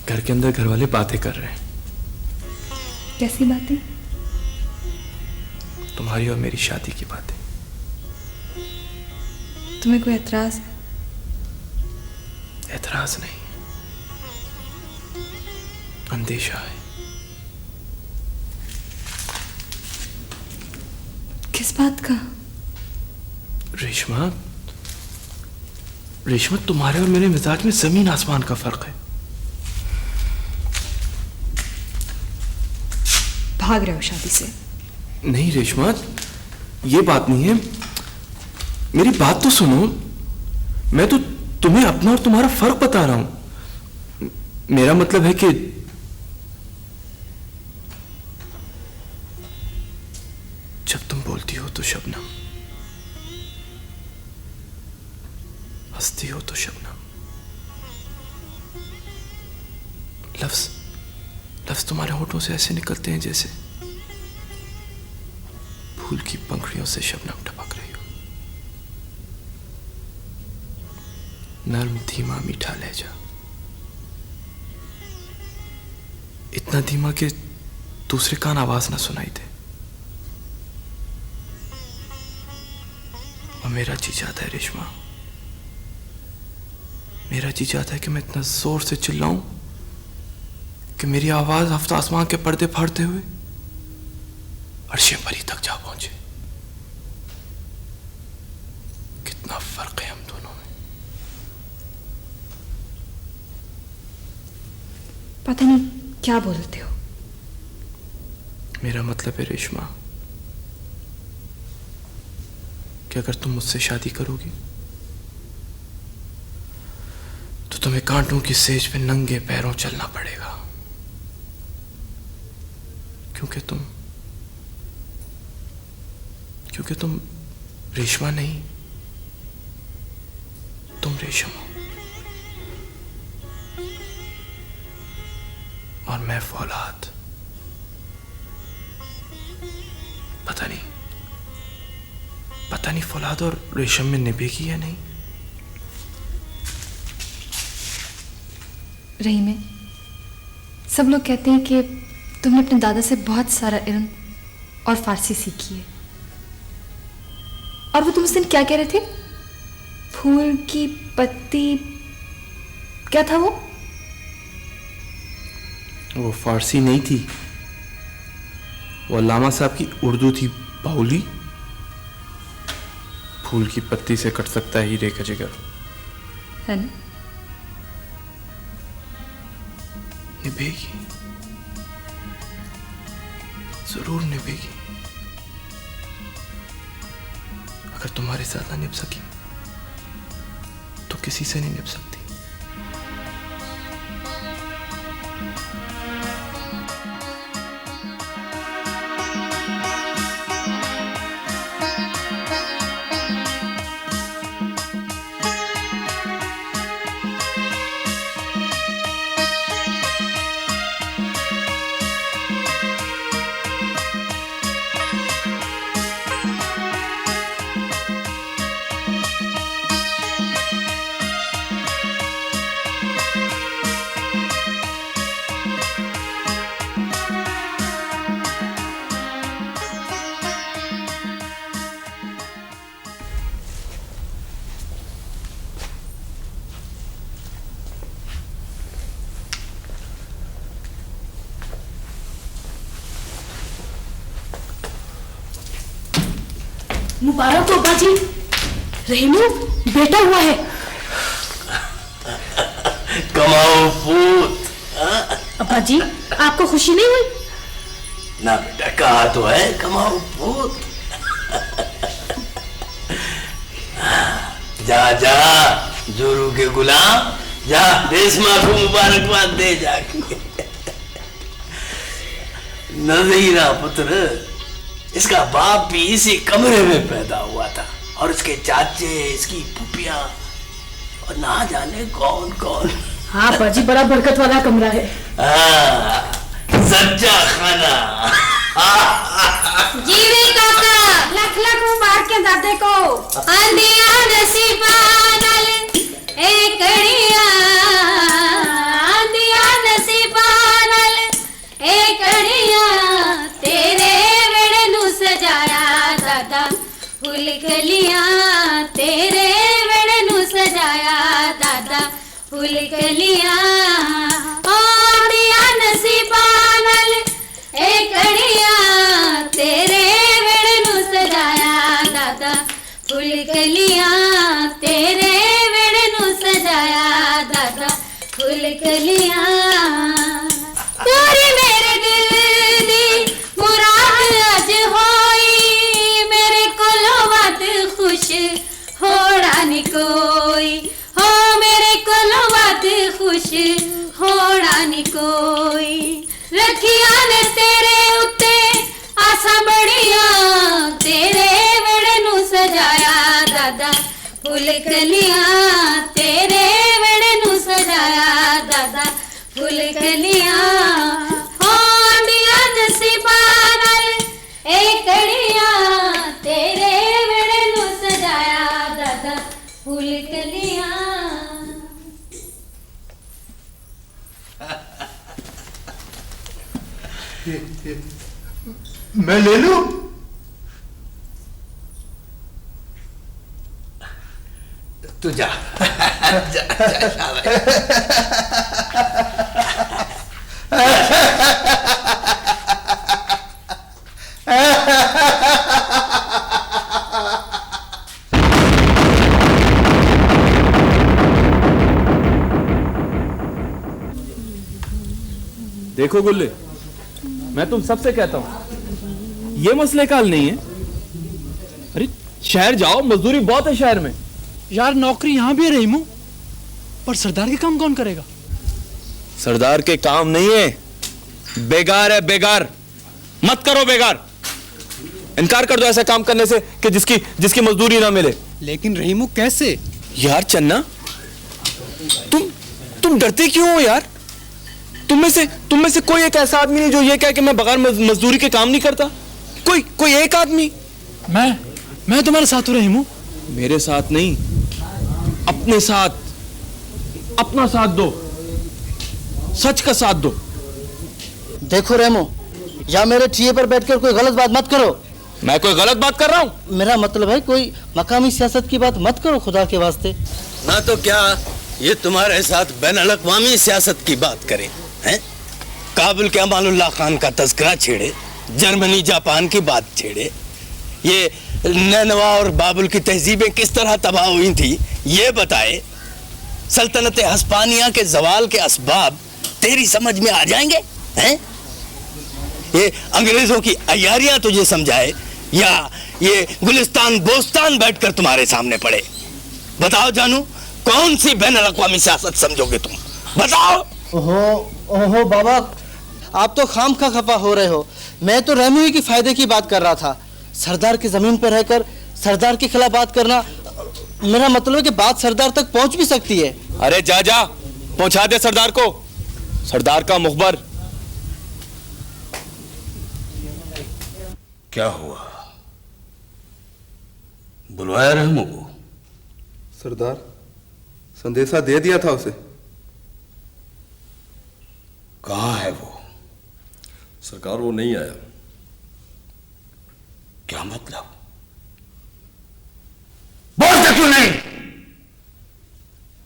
घर के अंदर घर वाले बातें कर रहे हैं। कैसी बातें? तुम्हारी और मेरी शादी की बातें। तुम्हें कोई एतराज है? एतराज नहीं, अंदेशा है। किस बात का? रेशमा, रेशमा तुम्हारे और मेरे मिजाज में जमीन आसमान का फर्क है। भाग रहे हो शादी से? नहीं रेशमा, ये बात नहीं है, मेरी बात तो सुनो। मैं तो तुम्हें अपना और तुम्हारा फर्क बता रहा हूं। मेरा मतलब है कि जब तुम बोलती हो तो शबनम, हंसती हो तो शबनम, लफ्ज तुम्हारे होठों से ऐसे निकलते हैं जैसे फूल की पंखुड़ियों से शबनम टपक रही हो। नर्म धीमा मीठा लहजा, इतना धीमा कि दूसरे कान आवाज ना सुनाई दे। और मेरा जी चाहता है रेशमा, मेरा जी चाहता है कि मैं इतना जोर से चिल्लाऊं कि मेरी आवाज हफ्ता आसमान के पर्दे फाड़ते हुए अर्शे परी तक जा पहुंचे। कितना फर्क है हम दोनों में। पता नहीं क्या बोलते हो। मेरा मतलब है रेशमा कि अगर तुम मुझसे शादी करोगी तो तुम्हें कांटों की सेज पे नंगे पैरों चलना पड़ेगा, क्योंकि तुम रेशमा नहीं, तुम रेशम हो और मैं फौलाद। पता नहीं फौलाद और रेशम में निभेगी या नहीं। रहीमे, सब लोग कहते हैं कि तुमने अपने दादा से बहुत सारा इल्म और फारसी सीखी है। और वो तुम उस दिन क्या कह रहे थे? फूल की पत्ती, क्या था वो? वो फारसी नहीं थी, वो अल्लामा साहब की उर्दू थी, बाउली। फूल की पत्ती से कट सकता है हीरे का जिगर, है ना? निभेगी, जरूर निभेगी। अगर तुम्हारे साथ ना निभ सकी तो किसी से नहीं निभ सकती। मुबारक हो बाजी, रहीमू बेटा हुआ है। कमाओ पूत। अब्बा जी, आपको खुशी नहीं हुई? ना बेटा, कहा तो है कमाओ पूत। जा जा जोरू के गुलाम, जा रेशमा को मुबारकबाद दे जाके। नज़ीरा पुत्र, इसका बाप भी इसी कमरे में पैदा हुआ था और इसके चाचे, इसकी पुपिया और ना जाने कौन कौन। हाँ बाजी, बड़ा बरकत वाला कमरा है। सच्चा खाना। जीवी काका, लख लख मुबारक के दादे को। अंधिया नसीबा नल एकड़िया, अंधिया नसीबा नल एकड़िया, तेरे वेड़े नु सजाया दादा फूल कलियां, तेरे वेड़े नु सजाया दादा फूल कलियां। अंधिया नसीबा नल एकड़िया, तेरे वेड़े नु सजाया दादा फूल कलियां, तेरे वेड़े नु सजाया दादा फूल कलियां। पूरी मेरे दिल दी मुराद अज होई, मेरे कोलो वध खुश होड़ा नी कोई, हो मेरे कोलो वध खुश होड़ा नी कोई। रखिया ने तेरे उत्ते आसा बड़िया, तेरे वेड़े नु सजाया दादा फूल कलियां, तेरे वेड़े नु सजाया दादा फूल कलियां। हो अंधिया नसीबा नल एकड़िया, तेरे वेड़े नु सजाया दादा फूल कलियां। मैं ले लूं? तू जा। जा, जा, शाबाश। देखो गुल्ले, मैं तुम सबसे कहता हूं, ये मसले का हल नहीं है। अरे शहर जाओ, मजदूरी बहुत है शहर में। यार नौकरी यहाँ भी है रहीमू, पर सरदार के काम कौन करेगा? सरदार के काम नहीं है, बेगार है, बेगार। मत करो बेगार, इनकार कर दो ऐसा काम करने से कि जिसकी मजदूरी ना मिले। लेकिन रहीमू कैसे? यार चन्ना, तुम डरते क्यों हो यार? तुम में से कोई एक ऐसा आदमी नहीं जो ये कहे कि मैं बगैर मजदूरी के काम नहीं करता? कोई एक आदमी? मैं तुम्हारे साथ हूं रहीमू। मेरे साथ नहीं, अपने साथ, अपना साथ दो, सच का साथ दो। देखो रेमो, या मेरे ठिये पर बैठकर कोई गलत बात मत करो। मैं कोई गलत बात कर रहा हूं? मेरा मतलब है कोई मकामी सियासत की बात मत करो खुदा के वास्ते। ना तो क्या ये तुम्हारे साथ बैनुल-अक़वामी सियासत की बात करें, हैं? काबुल के अमानुल्लाह खान का तज़किरा छेड़े, जर्मनी जापान की बात छेड़े, ये नैनवा और बाबुल की तहजीबें किस तरह तबाह हुई थी ये बताए, सल्तनत हस्पानिया के जवाल के असबाब तेरी समझ में आ जाएंगे, हैं? ये अंग्रेजों की अयारियां तुझे समझाए, या ये गुलिस्तान बोस्तान बैठकर तुम्हारे सामने पड़े? बताओ जानू, कौन सी बैनुल-अक़वामी सियासत समझोगे तुम? बताओ। ओहो बाबा, आप तो खाम खा खफा हो रहे हो। मैं तो रेमू ही की फायदे की बात कर रहा था। सरदार की जमीन पर रहकर सरदार के खिलाफ बात करना, मेरा मतलब है कि बात सरदार तक पहुंच भी सकती है। अरे जा पहुंचा दे सरदार को, सरदार का मुखबर। क्या हुआ? बुलवाया रहमू को? सरदार, संदेशा दे दिया था उसे। कहाँ है वो? सरकार वो नहीं आया। क्या मतलब? बोलते क्यों नहीं?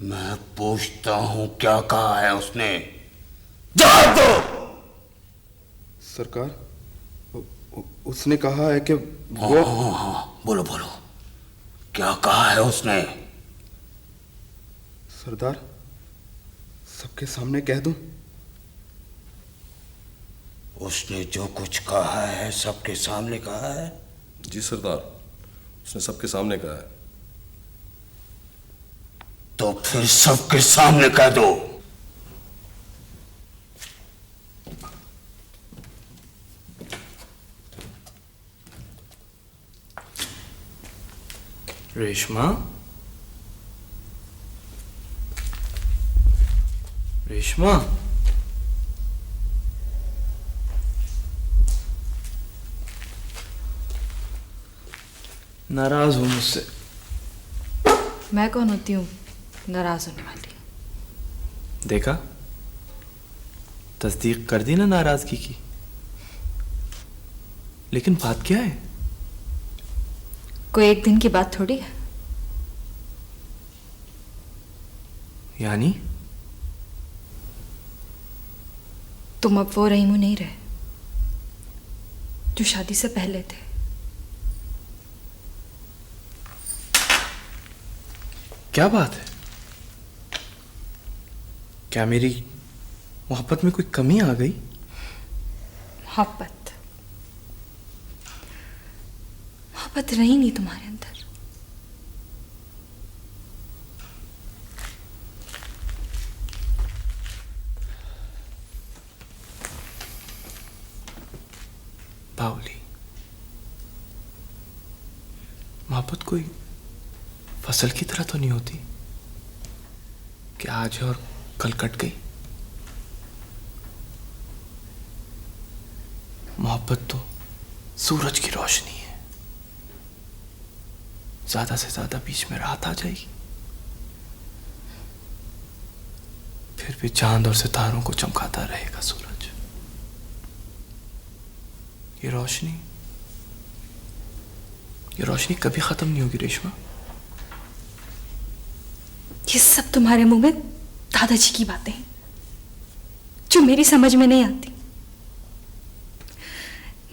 मैं पूछता हूं क्या कहा है उसने, जवाब दो। सरकार, उसने कहा है कि वो हाँ, बोलो क्या कहा है उसने? सरदार, सबके सामने कह दूं? उसने जो कुछ कहा है सबके सामने कहा है? जी सरदार, उसने सबके सामने कहा है। तो फिर सबके सामने कह दो। रेशमा, रेशमा, नाराज हो मुझसे? मैं कौन होती हूँ नाराज होने वाली? देखा, तस्दीक कर दी ना नाराजगी की। लेकिन बात क्या है? कोई एक दिन की बात थोड़ी है। यानी तुम अब वो रहीमू नहीं रहे जो शादी से पहले थे। क्या बात है? क्या मेरी मोहब्बत में कोई कमी आ गई? मोहब्बत रही नहीं तुम्हारे अंदर। बावली, मोहब्बत कोई फसल की तरह तो नहीं होती कि आज है और कल कट गई। मोहब्बत तो सूरज की रोशनी है, ज्यादा से ज्यादा बीच में रात आ जाएगी, फिर भी चांद और सितारों को चमकाता रहेगा सूरज। ये रोशनी कभी खत्म नहीं होगी रेशमा। ये सब तुम्हारे मुंह में दादाजी की बातें हैं जो मेरी समझ में नहीं आती।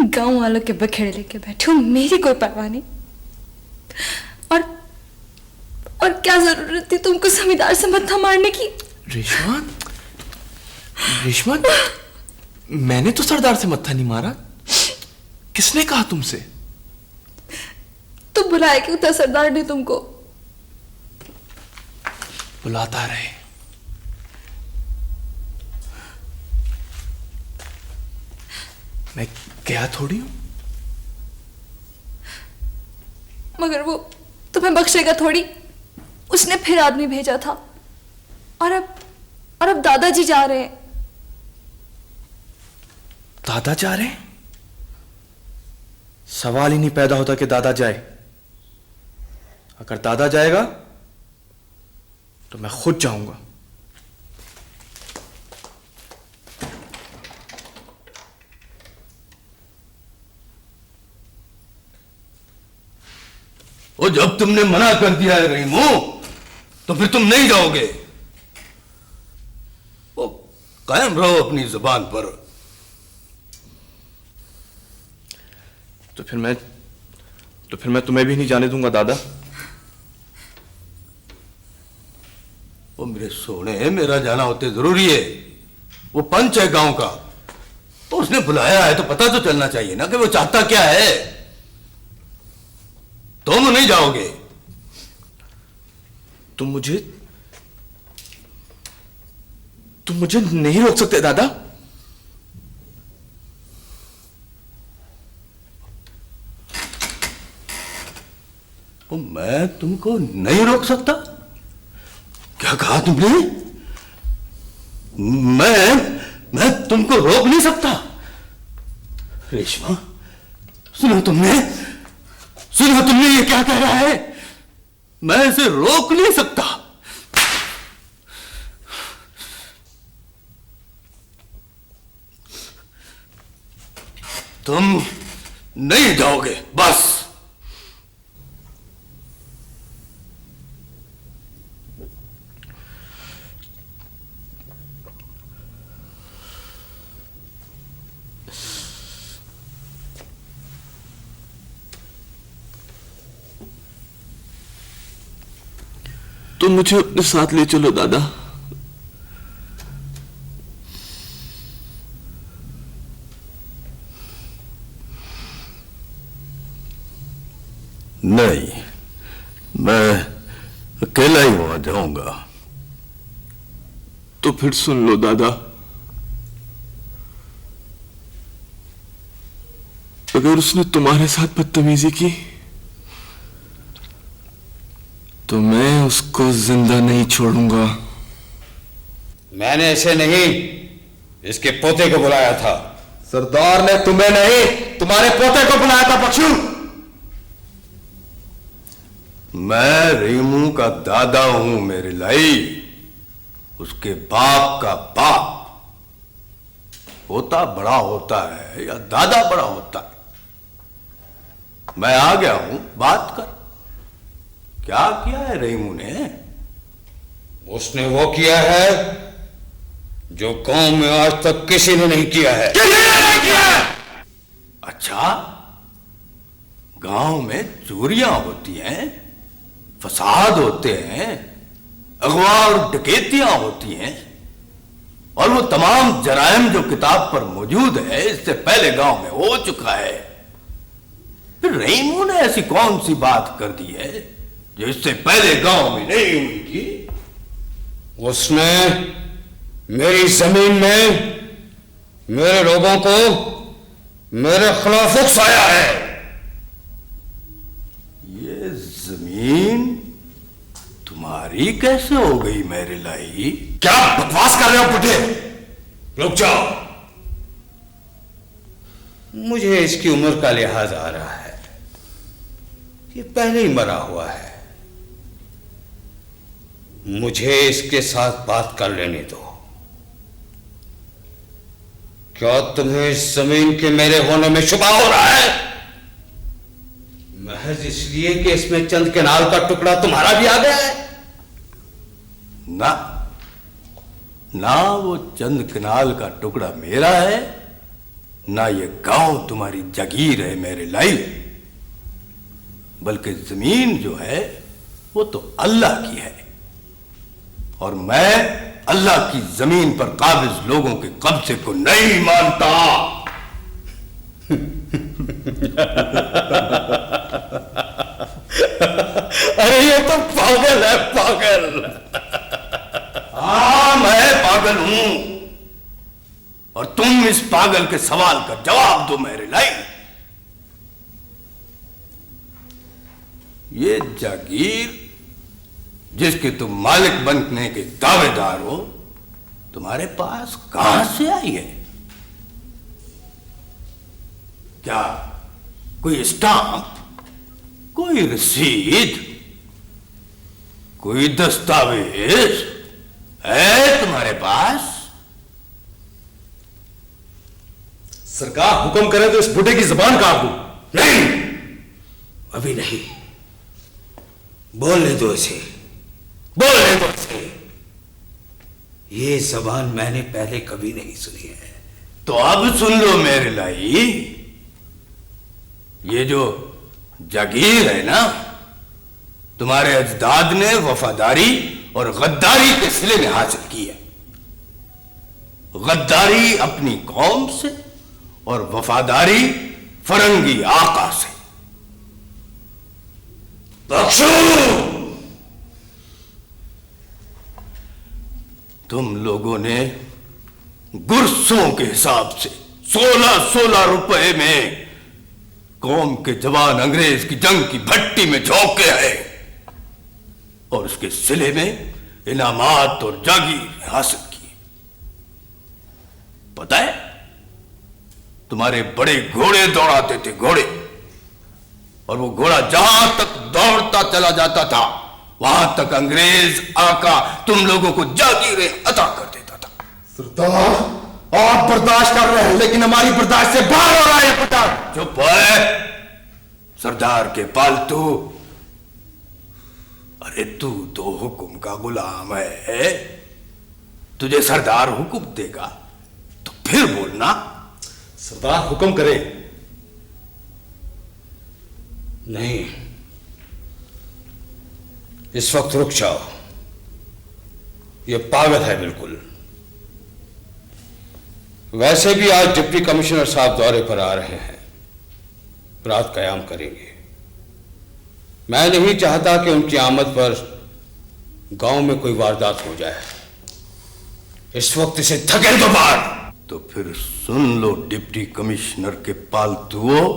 गांव वालों के बखेड़े लेके बैठे हो, मेरी कोई परवाह नहीं। और क्या जरूरत थी तुमको जमींदार से मत्था मारने की? रेशमा, मैंने तो सरदार से मत्था नहीं मारा। किसने कहा तुमसे? तुम बुलाया क्यों था सरदार ने तुमको? बुलाता रहे। मैं गया थोड़ी हूं। मगर वो तुम्हें बख्शेगा थोड़ी। उसने फिर आदमी भेजा था और अब दादाजी जा रहे हैं। दादा जा रहे हैं? सवाल ही नहीं पैदा होता कि दादा जाए। अगर दादा जाएगा तो मैं खुद जाऊंगा। और जब तुमने मना कर दिया है रहीमू, तो फिर तुम नहीं जाओगे। वो कायम रहो अपनी जुबान पर। तो फिर मैं तुम्हें भी नहीं जाने दूंगा दादा। वो मेरे सोने, मेरा जाना होते जरूरी है। वो पंच है गांव का, तो उसने बुलाया है तो पता तो चलना चाहिए ना कि वो चाहता क्या है। तुम नहीं जाओगे। तुम मुझे नहीं रोक सकते दादा। तो मैं तुमको नहीं रोक सकता? क्या कहा तुमने? मैं तुमको रोक नहीं सकता? रेशमा, सुना तुमने ये क्या कह रहा है? मैं इसे रोक नहीं सकता। तुम नहीं जाओगे बस। तुम मुझे अपने साथ ले चलो दादा। नहीं, मैं अकेला ही वहां जाऊंगा। तो फिर सुन लो दादा, अगर उसने तुम्हारे साथ बदतमीजी की तो मैं उसको जिंदा नहीं छोड़ूंगा। मैंने इसे नहीं, इसके पोते को बुलाया था। सरदार ने तुम्हें नहीं, तुम्हारे पोते को बुलाया था बख्शू। मैं रहीमू का दादा हूं मेरे लाई, उसके बाप का बाप। पोता बड़ा होता है या दादा बड़ा होता है? मैं आ गया हूं, बात कर। क्या किया है रहीमू ने? उसने वो किया है जो गांव में आज तक किसी ने नहीं किया है। अच्छा, गांव में चोरियां होती हैं, फसाद होते हैं, अगवा और डकैतियां होती हैं, और वो तमाम जराइम जो किताब पर मौजूद है इससे पहले गांव में हो चुका है। फिर रहीमू ने ऐसी कौन सी बात कर दी है जो इससे पहले गांव में नहीं हुई थी? उसने मेरी जमीन में मेरे लोगों को मेरे खिलाफ उकसाया है। ये जमीन तुम्हारी कैसे हो गई मेरे लाई? क्या बकवास कर रहे हो बुढ़े? रुक जाओ। मुझे इसकी उम्र का लिहाज आ रहा है। ये पहले ही मरा हुआ है। मुझे इसके साथ बात कर लेने दो। क्या तुम्हें इस जमीन के मेरे होने में शुबा हो रहा है? महज इसलिए कि इसमें चंद केनाल का टुकड़ा तुम्हारा भी आ गया है? ना वो चंद केनाल का टुकड़ा मेरा है, ना ये गांव तुम्हारी जागीर है मेरे लाई। बल्कि जमीन जो है वो तो अल्लाह की है, और मैं अल्लाह की जमीन पर काबिज लोगों के कब्जे को नहीं मानता। अरे ये तो पागल है, पागल। हाँ, मैं पागल हूं और तुम इस पागल के सवाल का जवाब दो मेरे लाई। ये जागीर जिसके तुम मालिक बनने के दावेदार हो, तुम्हारे पास कहां से आई है? क्या कोई स्टाम्प, कोई रसीद, कोई दस्तावेज है तुम्हारे पास? सरकार हुक्म करे तो इस बुढ़े की जुबान काट दूं। नहीं, अभी नहीं, बोलने दो इसे, बोलने दो इसे। ये जबान मैंने पहले कभी नहीं सुनी है। तो अब सुन लो मेरे लाई, ये जो जागीर है ना, तुम्हारे अजदाद ने वफादारी और गद्दारी के सिले में हासिल की है। गद्दारी अपनी कौम से और वफादारी फरंगी आका से। बख्शो, तुम लोगों ने गुरसों के हिसाब से 16-16 रुपए में कौम के जवान अंग्रेज की जंग की भट्टी में झोंक के आए और उसके सिले में इनामात और जागीर हासिल की। पता है, तुम्हारे बड़े घोड़े दौड़ाते थे, घोड़े, और वो घोड़ा जहां तक दौड़ता चला जाता था वहां तक अंग्रेज आका तुम लोगों को जागीरें अता कर देता था। सरदार, आप बर्दाश्त कर रहे हैं लेकिन हमारी बर्दाश्त से बाहर हो रहा है पुत्र। चुप है सरदार के पालतू। अरे तू तो हुक्म का गुलाम है, तुझे सरदार हुक्म देगा तो फिर बोलना। सरदार हुक्म करें। नहीं, इस वक्त रुक जाओ, ये पागल है बिल्कुल। वैसे भी आज डिप्टी कमिश्नर साहब दौरे पर आ रहे हैं, रात कयाम करेंगे। मैं नहीं चाहता कि उनकी आमद पर गांव में कोई वारदात हो जाए। इस वक्त इसे धकेल दो बाहर। तो फिर सुन लो डिप्टी कमिश्नर के पालतुओं,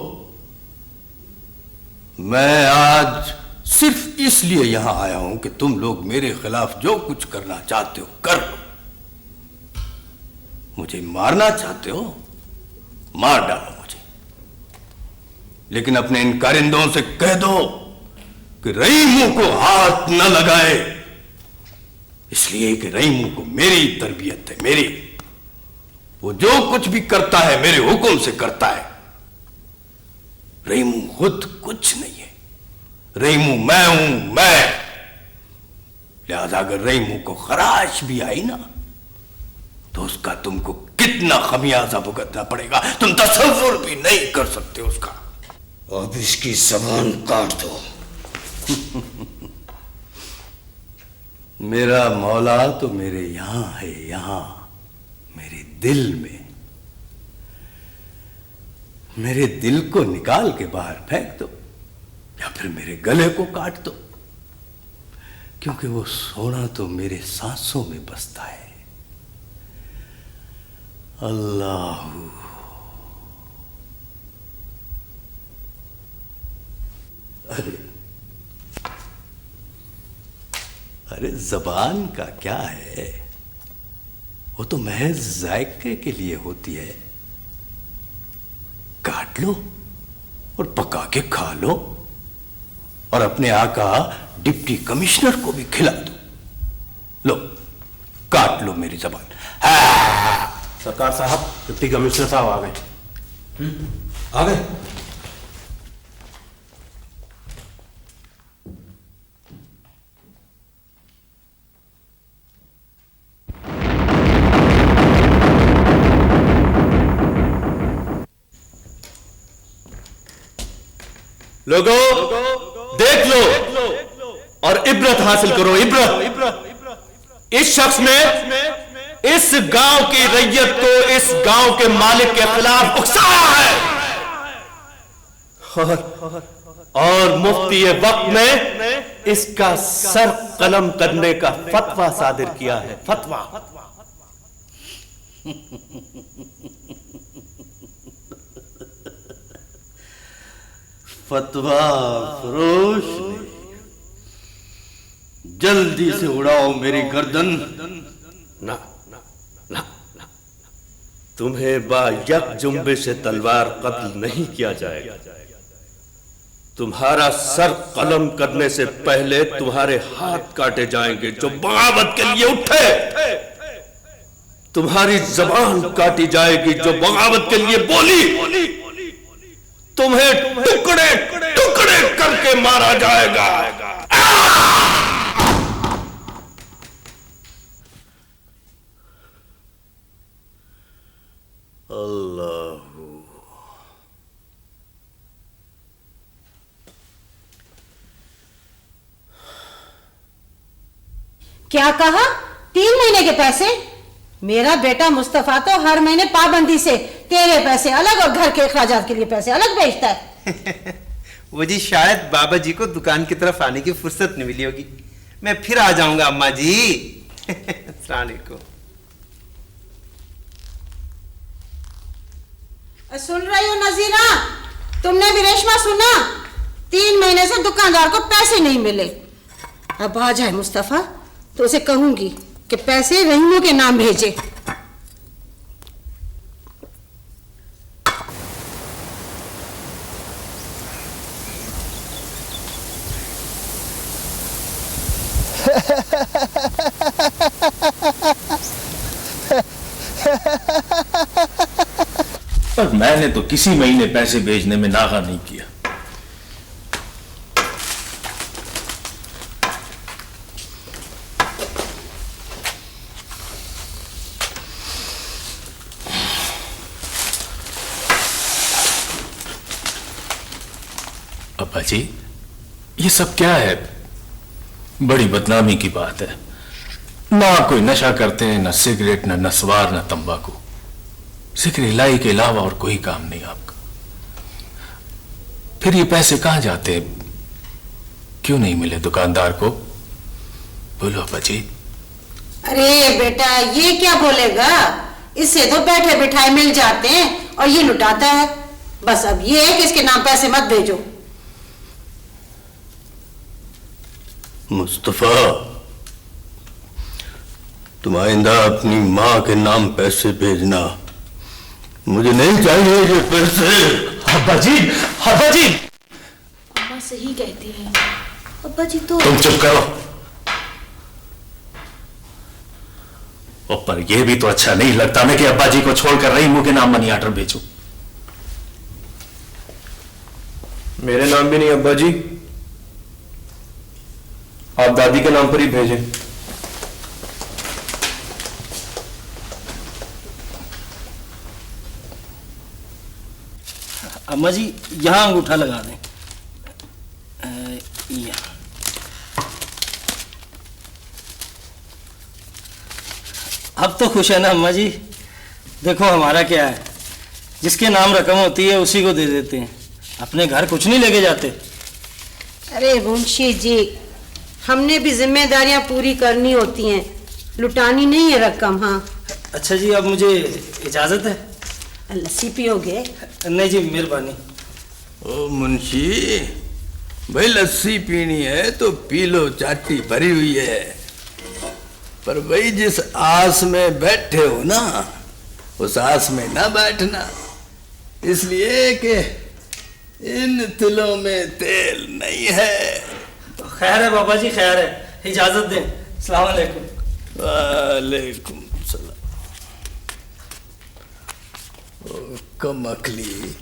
मैं आज सिर्फ इसलिए यहां आया हूं कि तुम लोग मेरे खिलाफ जो कुछ करना चाहते हो कर लो। मुझे मारना चाहते हो, मार डालो मुझे, लेकिन अपने इन कारिंदों से कह दो कि रहीमों को हाथ न लगाए, इसलिए कि रहीमों को मेरी तरबियत है, मेरी। वो जो कुछ भी करता है मेरे हुक्म से करता है। रहीमू खुद कुछ नहीं है, रहीमू मैं हूं, मैं। लिहाजा अगर रहीमू को खराश भी आई ना तो उसका तुमको कितना खमियाजा भुगतना पड़ेगा तुम तसव्वुर भी नहीं कर सकते उसका। अब इसकी जबान काट दो। मेरा मौला तो मेरे यहां है, यहां मेरे दिल में। मेरे दिल को निकाल के बाहर फेंक दो या फिर मेरे गले को काट दो, क्योंकि वो सोना तो मेरे सांसों में बसता है। अल्लाह। अरे जबान का क्या है, वो तो महज जायके के लिए होती है। काट लो और पका के खा लो और अपने आका डिप्टी कमिश्नर को भी खिला दो। लो काट लो मेरी जबान। सरकार साहब, डिप्टी कमिश्नर साहब आ गए। आ गए? लोगों देख लो और इबरत हासिल करो, इबरत। इस शख्स ने इस गांव की रैयत को इस गांव के मालिक के खिलाफ उकसाया है और मुफ्ती वक्त ने इसका सर कलम करने का फतवा सादिर किया है। फतवा। फतवा फरोश, जल्दी से उड़ाओ मेरी गर्दन। ना ना ना ना, तुम्हें बायक जुम्बे से तलवार कत्ल नहीं किया जाएगा। तुम्हारा सर कलम करने से पहले तुम्हारे हाथ काटे जाएंगे जो बगावत के लिए उठे। तुम्हारी जबान काटी जाएगी जो बगावत के लिए बोली। तुम्हें टुकड़े टुकड़े करके मारा जाएगा। अल्लाह। क्या कहा? 3 महीने के पैसे? मेरा बेटा मुस्तफा तो हर महीने पाबंदी से तेरे पैसे अलग और घर के अखराजात के लिए पैसे अलग भेजता है। वो जी शायद बाबा जी को दुकान की तरफ आने की फुर्सत नहीं मिली होगी। मैं फिर आ जाऊंगा अम्मा जी। अस्सलाम वालेकुम। सुन रही हो नजीरा? तुमने भी रेशमा सुना? 3 महीने से दुकानदार को पैसे नहीं मिले। अब आ जाए मुस्तफा तो उसे कहूंगी कि पैसे रहीमों के नाम भेजे। पर मैंने तो किसी महीने पैसे भेजने में नागा नहीं किया। अब्बा जी, ये सब क्या है? बड़ी बदनामी की बात है। ना कोई नशा करते हैं, ना सिगरेट, ना नस्वार, ना तंबाकू। जिक्र इलाही के अलावा और कोई काम नहीं आपका। फिर ये पैसे कहां जाते? क्यों नहीं मिले दुकानदार को? बोलो अब्बा जी। अरे बेटा, ये क्या बोलेगा? इससे तो बैठे बिठाए मिल जाते हैं और ये लुटाता है। बस अब ये है कि इसके नाम पैसे मत भेजो। मुस्तफा, तुम आइंदा अपनी माँ के नाम पैसे भेजना। मुझे नहीं चाहिए ये पैसे। अब्बा जी, अब्बा जी। अम्मा सही कहती है। अब्बा जी तो तुम चुप करो। पर यह भी तो अच्छा नहीं लगता मैं कि अब्बा जी को छोड़कर रहीमों के नाम मनी ऑर्डर भेजूं। मेरे नाम भी नहीं अब्बा जी, आप दादी के नाम पर ही भेजें। अम्मा जी यहाँ अंगूठा लगा दें। यहाँ। अब तो खुश है ना अम्मा जी? देखो हमारा क्या है, जिसके नाम रकम होती है उसी को दे देते हैं, अपने घर कुछ नहीं लेके जाते। अरे मुंशी जी, हमने भी जिम्मेदारियां पूरी करनी होती हैं, लुटानी नहीं है रकम। हाँ अच्छा जी, अब मुझे इजाजत है? लस्सी पियोगे? नहीं जी, मेहरबानी। ओ मुंशी भाई, लस्सी पीनी है तो पी लो, चाटी भरी हुई है। पर भाई जिस आस में बैठे हो ना, उस आस में ना बैठना, इसलिए कि इन तिलों में तेल नहीं है। तो खैर है बाबा जी, खैर है, इजाजत दें। अस्सलाम वालेकुम। वालेकुम सलाम। कम अकली,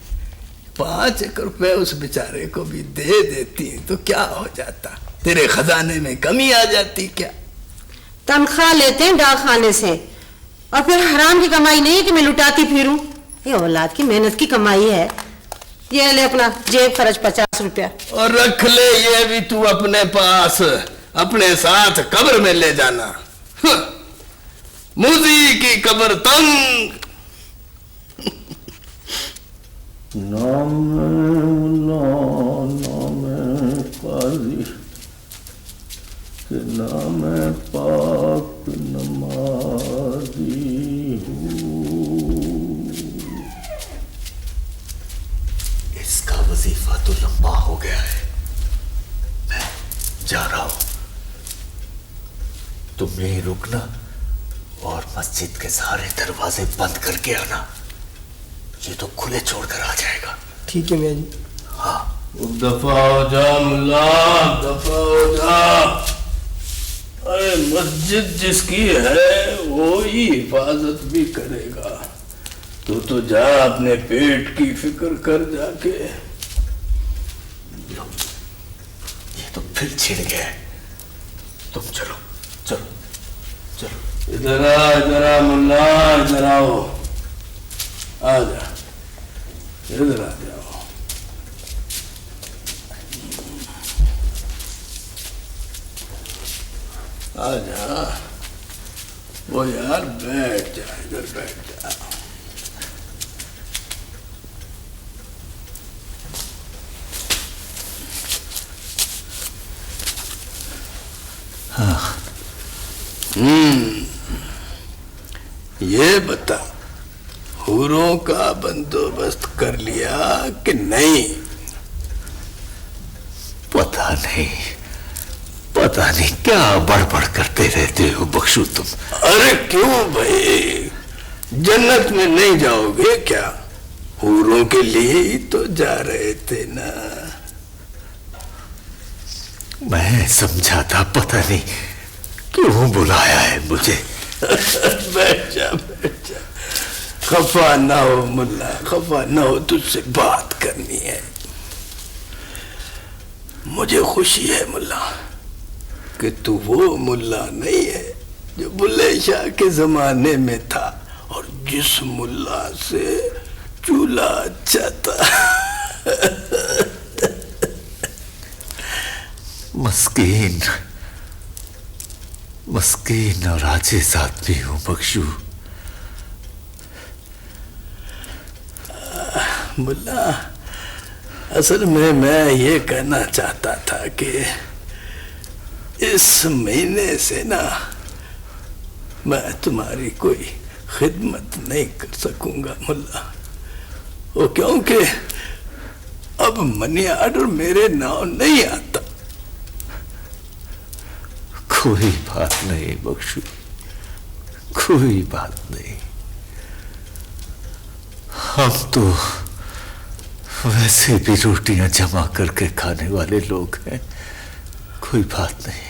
5 रुपए उस बेचारे को भी दे देती तो क्या हो जाता? तेरे खजाने में कमी आ जाती क्या? तनख्वाह लेते हैं डाक खाने से, और फिर हराम की कमाई नहीं है कि मैं लुटाती फिरूं। ये औलाद की मेहनत की कमाई है। ये ले अपना जेब खर्च 50 रुपया। और रख ले ये भी तू अपने पास, अपने साथ कब्र में ले जाना। मूजी की कब्र तंग। नाम काजी के नाम पाक नमाजी हूँ। इसका वजीफा तो लंबा हो गया है, मैं जा रहा हूं। तुम यहीं रुकना और मस्जिद के सारे दरवाजे बंद करके आना। ये तो खुले छोड़कर आ जाएगा। ठीक है मियाँ जी। हाँ। दफा हो जा मुल्ला, दफा हो जा। अरे मस्जिद जिसकी है वो ही हिफाजत भी करेगा। तू तो जा अपने पेट की फिक्र कर जाके। लो, ये तो फिर छिड़ गया है। तुम चलो चलो चलो। इधर आ मुल्ला, इधर आओ। आ जा, इधर आ जाओ। आ जा। वो यार बैठ जा, इधर बैठ जा। हाँ। ये बता, हूरों का बंदोबस्त कर लिया कि नहीं? पता नहीं, पता नहीं क्या बड़बड़ करते रहते हो बख्शू तुम। अरे क्यों भाई, जन्नत में नहीं जाओगे क्या? हूरों के लिए ही तो जा रहे थे ना। मैं समझा था, पता नहीं क्यों बुलाया है मुझे। बैठ जा, बैठ जा। खफा ना हो मुल्ला, खफा ना हो, तुझसे बात करनी है। मुझे खुशी है मुल्ला कि तू वो मुल्ला नहीं है जो बुल्ले शाह के जमाने में था और जिस मुल्ला से चूल्हा अच्छा था। मस्कीन मस्कीन और आजिज़ आदमी हूं बख्शू। मुल्ला, असल में मैं ये कहना चाहता था कि इस महीने से ना मैं तुम्हारी कोई खिदमत नहीं कर सकूंगा मुल्ला। वो क्योंकि अब मनी ऑर्डर मेरे नाम नहीं आता। कोई बात नहीं बख्शू, कोई बात नहीं। हम तो वैसे भी रोटियां जमा करके खाने वाले लोग हैं, कोई बात नहीं।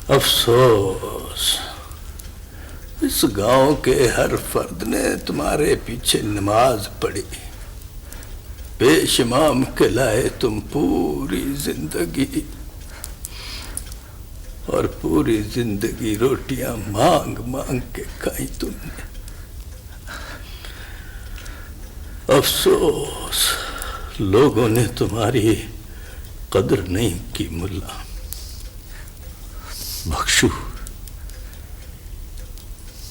अफसोस, इस गांव के हर फर्द ने तुम्हारे पीछे नमाज पढ़ी, पेशमाम कहलाए तुम पूरी जिंदगी, और पूरी जिंदगी रोटियां मांग मांग के खाई तुमने। अफसोस, लोगों ने तुम्हारी कदर नहीं की मुल्ला। बख्शू,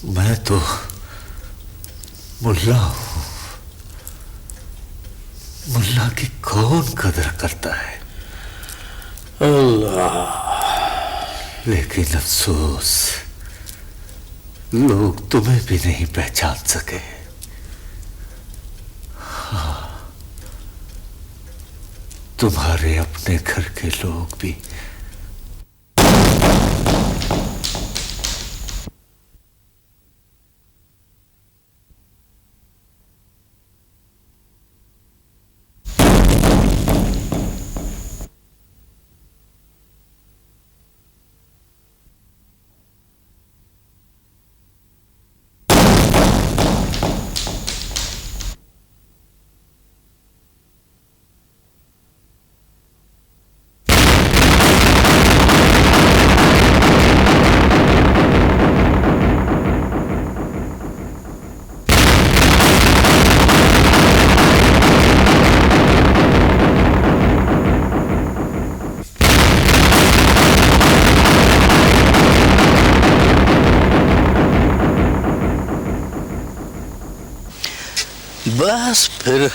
मैं तो मुल्ला हूं। मुल्ला की कौन कदर करता है? अल्लाह। लेकिन अफसोस, लोग तुम्हें भी नहीं पहचान सके। हाँ, तुम्हारे अपने घर के लोग भी। बस फिर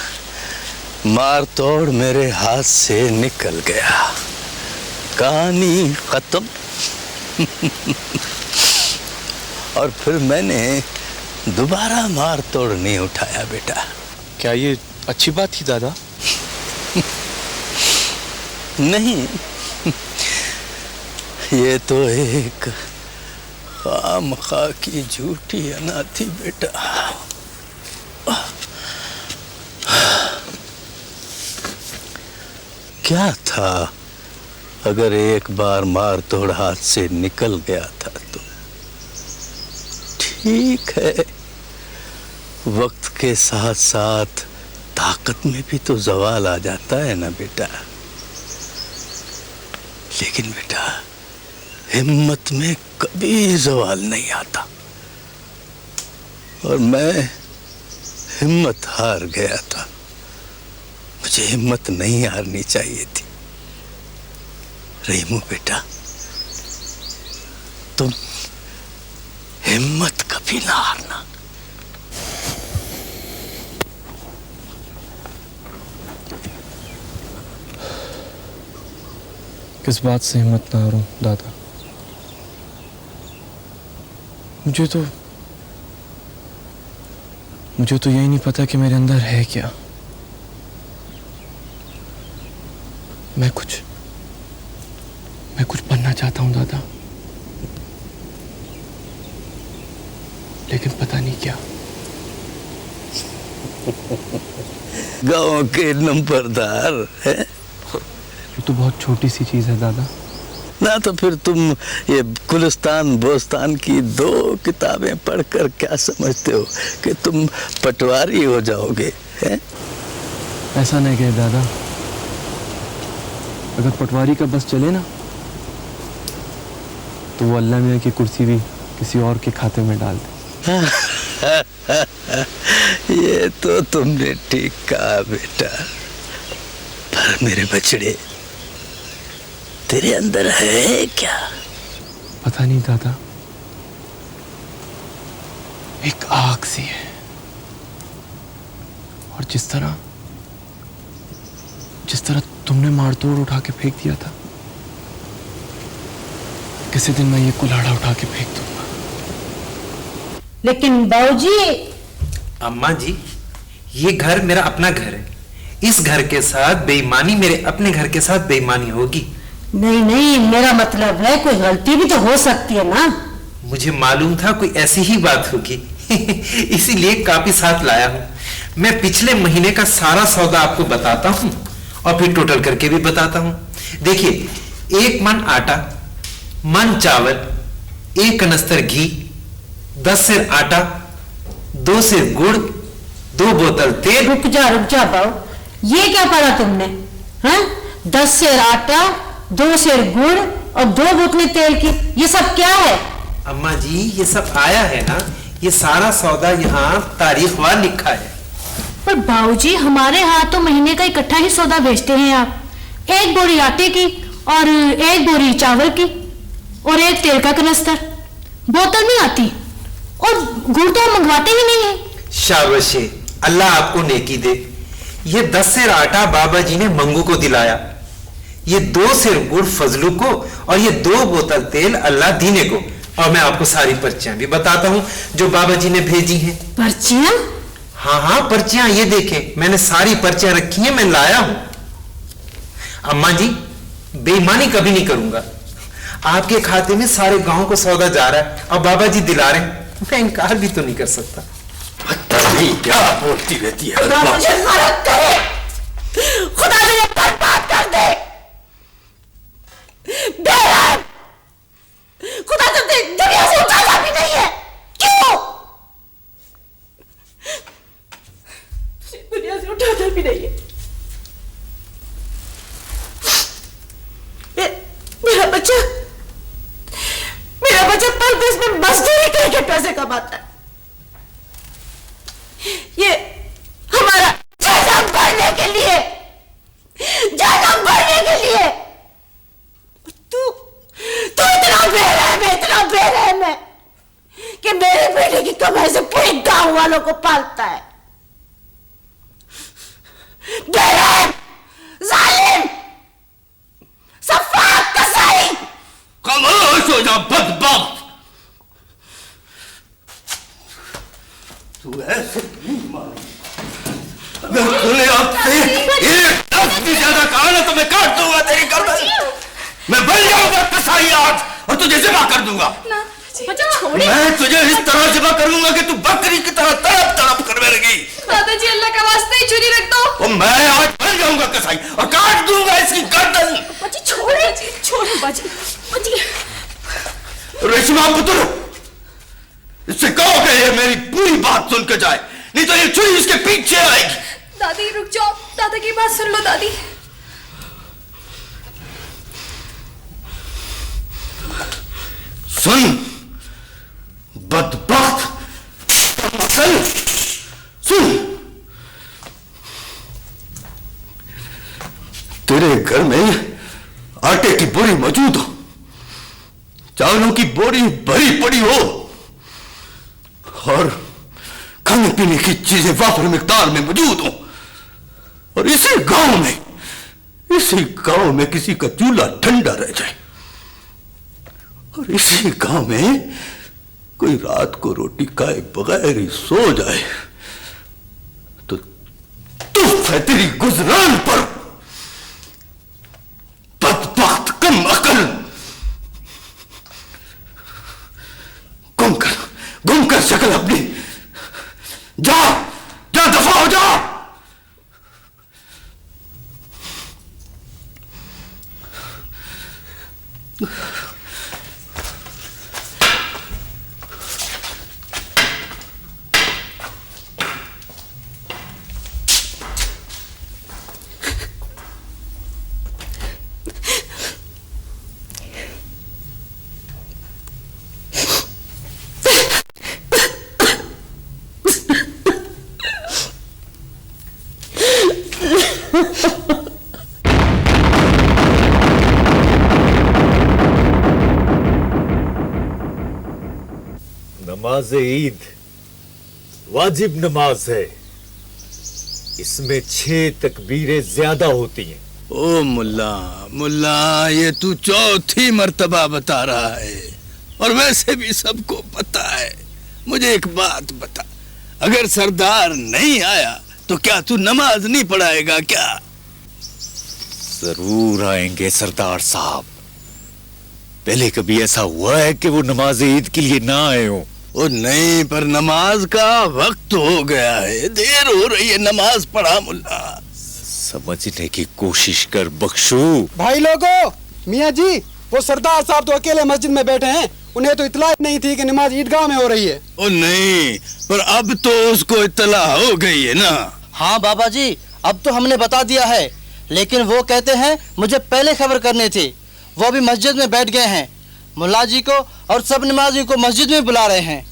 मार तोड़ मेरे हाथ से निकल गया, कहानी खत्म। और फिर मैंने दोबारा मार तोड़ नहीं उठाया बेटा। क्या ये अच्छी बात थी दादा? नहीं, ये तो एक खामखा की झूठी अना थी बेटा। क्या था अगर एक बार मार तोड़ हाथ से निकल गया था तो ठीक है, वक्त के साथ साथ ताकत में भी तो जवाल आ जाता है ना बेटा। लेकिन बेटा हिम्मत में कभी जवाल नहीं आता, और मैं हिम्मत हार गया था। मुझे हिम्मत नहीं हारनी चाहिए थी। रहीमू बेटा, तुम हिम्मत कभी ना हारना। किस बात से हिम्मत ना हारूं दादा? मुझे तो यही नहीं पता कि मेरे अंदर है क्या। मैं कुछ बनना चाहता हूं दादा, लेकिन पता नहीं क्या। गांव के नंबरदार है। ये तो बहुत छोटी सी चीज है दादा। ना तो फिर तुम ये गुलिस्तान बोस्तान की 2 किताबें पढ़कर क्या समझते हो कि तुम पटवारी हो जाओगे? है? ऐसा नहीं कहे दादा, अगर पटवारी का बस चले ना तो वो अल्लाह मियां की कुर्सी भी किसी और के खाते में डाल दे। ये तो तुमने ठीक कहा बेटा, पर मेरे बछड़े तेरे अंदर है क्या? पता नहीं दादा, एक आग सी है, और जिस तरह तुमने मारतोड़ उठा के फेंक दिया था, किसी दिन मैं ये कुल्हाड़ा उठा के फेंक दूंगा। लेकिन बाबूजी। अम्मा जी, ये घर मेरा अपना घर है। इस घर के साथ बेईमानी मेरे अपने घर के साथ बेईमानी होगी। नहीं नहीं, मेरा मतलब है कोई गलती भी तो हो सकती है ना। मुझे मालूम था कोई ऐसी ही बात होगी इसीलिए काफी साथ लाया हूं। मैं पिछले महीने का सारा सौदा आपको बताता हूं और फिर टोटल करके भी बताता हूं। देखिए, 1 मन आटा, मन चावल, 1 कनस्तर घी, 10 सेर आटा, 2 सेर गुड़, 2 बोतल तेल। रुक जा बाबू, ये क्या पढ़ा तुमने? हैं? 10 सेर आटा, 2 सेर गुड़ और 2 बोतलें तेल की, ये सब क्या है? अम्मा जी, ये सब आया है ना, ये सारा सौदा यहाँ तारीखवार लिखा है। पर बाबूजी, हमारे यहाँ तो महीने का इकट्ठा ही सौदा भेजते हैं आप। 1 बोरी आटे की और 1 बोरी चावल की और 1 तेल का कनस्तर, बोतल नहीं आती, और गुड़ तो हम मंगवाते ही नहीं है। शाबाश, अल्लाह आपको नेकी दे। ये 10 सेर आटा बाबा जी ने मंगू को दिलाया, ये 2 सेर गुड़ फजलू को, और ये 2 बोतल तेल अल्लाह दीने को। और मैं आपको सारी पर्चियां भी बताता हूं जो बाबा जी ने भेजी हैं। पर्चियां? हाँ, पर्चियां ये देखें, मैंने सारी पर्चियां रखी हैं, मैं लाया हूं। अम्मा जी, बेईमानी कभी नहीं करूंगा। आपके खाते में सारे गांव को सौदा जा रहा है और बाबा जी दिला रहे हैं, मैं इनकार भी तो नहीं कर सकता। क्या बोलती रहती है? खुदा मुझे मदद करे, खुदा मुझे बर्बाद कर दे। बेरहम, खुदा तुझे दुनिया से उठाना भी नहीं है। क्यों? दुनिया से उठाना भी नहीं है। मेरा बच्चा परदेश में मजदूरी करके पैसे कमाता है। ये हमारा जन्म भरने के लिए, जन्म भरने के लिए। तू इतना बेरहम है कि मेरे बेटे की कमाई से पूरे गांव वालों को पालता है। जालिम, सफाक कसाई। खामोश हो जा बदबख्त। तू ऐसे नहीं मारी। अगर तूने आपसे एक लफ्ज़ भी ज्यादा कहा ना तो मैं काट दूंगा तेरी गर्दन। मैं बन जाऊंगा कसाई आज और तुझे ज़िबा कर दूंगा। मैं तुझे इस तरह ज़िबा कर दूंगा कि तू बकरी की तरह तड़प तड़प कर मरेगी। दादाजी अल्लाह का वास्ता ही छुरी रख दो। और मैं आज बन जाऊंगा कसाई और काट दूंगा इसकी गर्दन। बाजी छोड़े, छोड़े बाजी, बाजी। रेशमा पुत्र, इससे कहो कि ये मेरी पूरी बात सुन के जाए, नहीं तो ये छुरी इसके पीछे आएगी। दादी रुक जाओ, दादा की बात सुन लो दादी। सुन बदबख्त, सुन, तेरे घर में आटे की बोरी मौजूद हो, चावलों की बोरी भरी पड़ी हो और खाने पीने की चीजें वाफर मिकदार में मौजूद हो, और इसी गांव में किसी का चूल्हा ठंडा रह जाए, और इसी गांव में कोई रात को रोटी खाए बगैर ही सो जाए, तो तुफ है तेरी गुजरान पर। बदबख्त कम अकल, गुम कर शक्ल अपनी, जा जा दफा हो जा। नमाज ईद वाजिब नमाज है, इसमें 6 तकबीरें ज्यादा होती हैं। ओ मुल्ला ये तू चौथी मर्तबा बता रहा है, और वैसे भी सबको पता है। मुझे एक बात बता, अगर सरदार नहीं आया तो क्या तू नमाज नहीं पढ़ाएगा क्या? जरूर आएंगे सरदार साहब। पहले कभी ऐसा हुआ है कि वो नमाज ईद के लिए ना आए हो? ओ नहीं, पर नमाज का वक्त हो गया है, देर हो रही है, नमाज पढ़ा मुल्ला। समझने की कोशिश कर बख्शू। भाई लोगों, मियाँ जी, वो सरदार साहब तो अकेले मस्जिद में बैठे हैं, उन्हें तो इतला नहीं थी कि नमाज ईदगाह में हो रही है। ओ नहीं, पर अब तो उसको इतला हो गई है ना। हाँ बाबा जी, अब तो हमने बता दिया है, लेकिन वो कहते हैं मुझे पहले खबर करनी थी। वो भी मस्जिद में बैठ गए हैं, मुल्ला जी को और सब नमाजी को मस्जिद में बुला रहे हैं।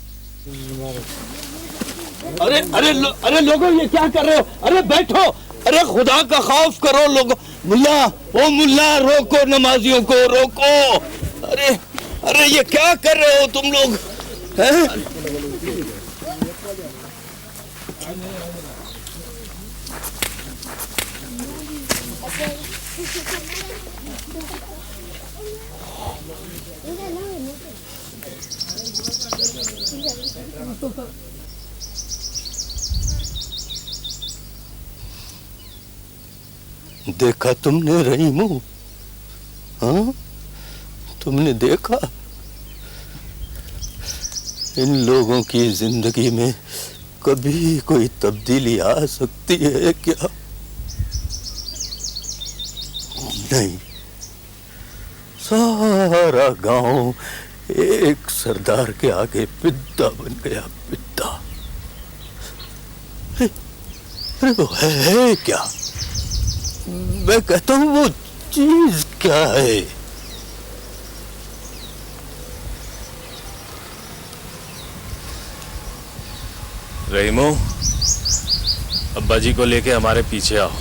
अरे लोगों, ये क्या कर रहे हो? अरे बैठो, अरे खुदा का खौफ करो लोगों। मुल्ला रोको, नमाजियों को रोको। अरे ये क्या कर रहे हो तुम लोग? देखा तुमने रहीमू? हाँ, तुमने देखा? इन लोगों की जिंदगी में कभी कोई तब्दीली आ सकती है क्या? नहीं, सारा गांव एक सरदार के आगे पिद्दा बन गया, पिद्दा। अरे वो है क्या? मैं कहता हूं वो चीज क्या है? रहीमो, अब्बा जी को लेके हमारे पीछे आओ।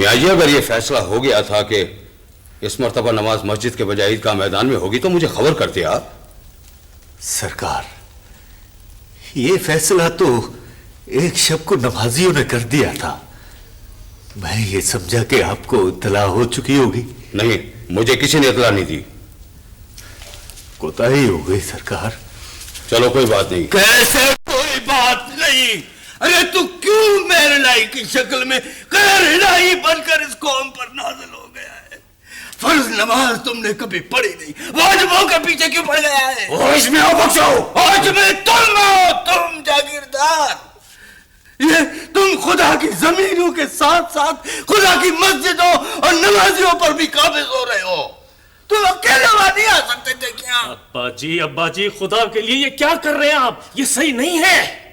मियाँ जी, अगर ये फैसला हो गया था कि इस मर्तबा नमाज मस्जिद के बजाय ईदगाह मैदान में होगी तो मुझे खबर कर दिया। सरकार, ये फैसला तो एक शब को नमाजियों ने कर दिया था। मैं ये समझा कि आपको इत्तला हो चुकी होगी। नहीं, मुझे किसी ने इत्तला नहीं दी। कोताही हो गई सरकार। चलो कोई बात नहीं। कैसे कोई बात नहीं? अरे तू क्यों मेहरलाई की शक्ल में कहरलाई बनकर इस कौम पर नाज़िल हो गया है? फर्ज नमाज तुमने कभी पढ़ी नहीं, वाजिबों के पीछे क्यों पड़ गया है? होश में आओ बख्शो। होश में तुम हो, तुम जागीरदार। ये तुम खुदा की जमीनों के साथ साथ खुदा की मस्जिदों और नमाजियों पर भी काबिज हो रहे हो। तुम अकेले वहां नहीं आ सकते थे क्या? अब्बा जी खुदा के लिए ये क्या कर रहे हैं आप? ये सही नहीं है।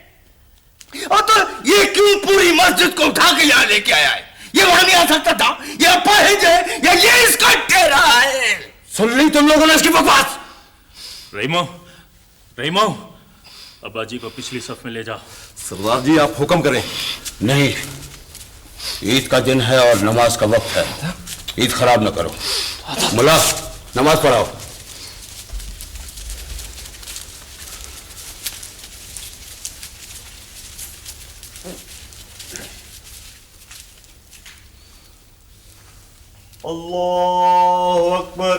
और तो ये क्यों पूरी मस्जिद को उठा के यहाँ लेके आया है? ये वहां नहीं आ सकता था? ये अपाहिज है या ये इसका टेरा है? सुन ली तुम लोगों ने इसकी बकवास? रहीमो, अब्बा जी को पिछली सफ में ले जाओ। सरदार जी आप हुक्म करें। नहीं, ईद का दिन है और नमाज का वक्त है, ईद खराब न करो। मुला, नमाज पढ़ाओ। अल्लाहु अकबर।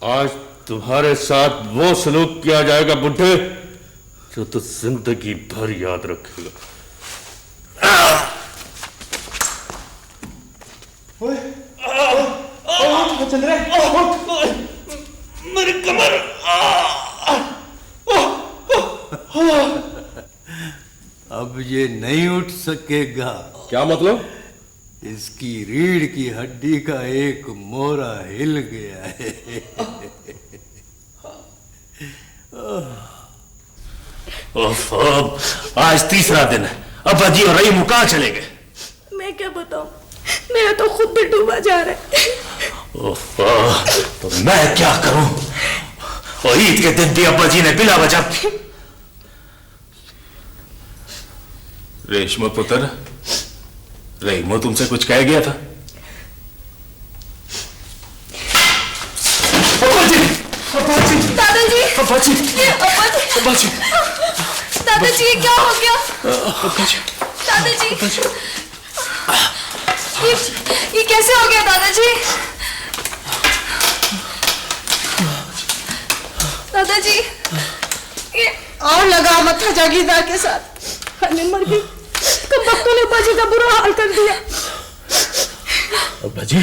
आज तुम्हारे साथ वो सलूक किया जाएगा बुढ़े जो तो जिंदगी भर याद रखेगा। मेरी कमर। अब ये नहीं उठ सकेगा। क्या मतलब? इसकी रीढ़ की हड्डी का एक मोरा हिल गया है। आज तीसरा दिन है, अब्बा जी और रहीम कहाँ चले गए? मैं क्या बताऊं, मेरा तो खुद भी डूबा जा रहा है। तो मैं क्या करूं? और ईद के दिन भी अब्बा जी ने बिला वजह। रेशमा पुत्र, रहीमो तुमसे कुछ कह गया था? दादाजी, दादाजी ये क्या हो गया? दादाजी, ये कैसे हो गया दादाजी? दादाजी, ये और लगा मत्था जागीरदार के साथ। मैं मर गई। कब बच्चों ने बाजी का बुरा हाल कर दिया। अब्बा जी,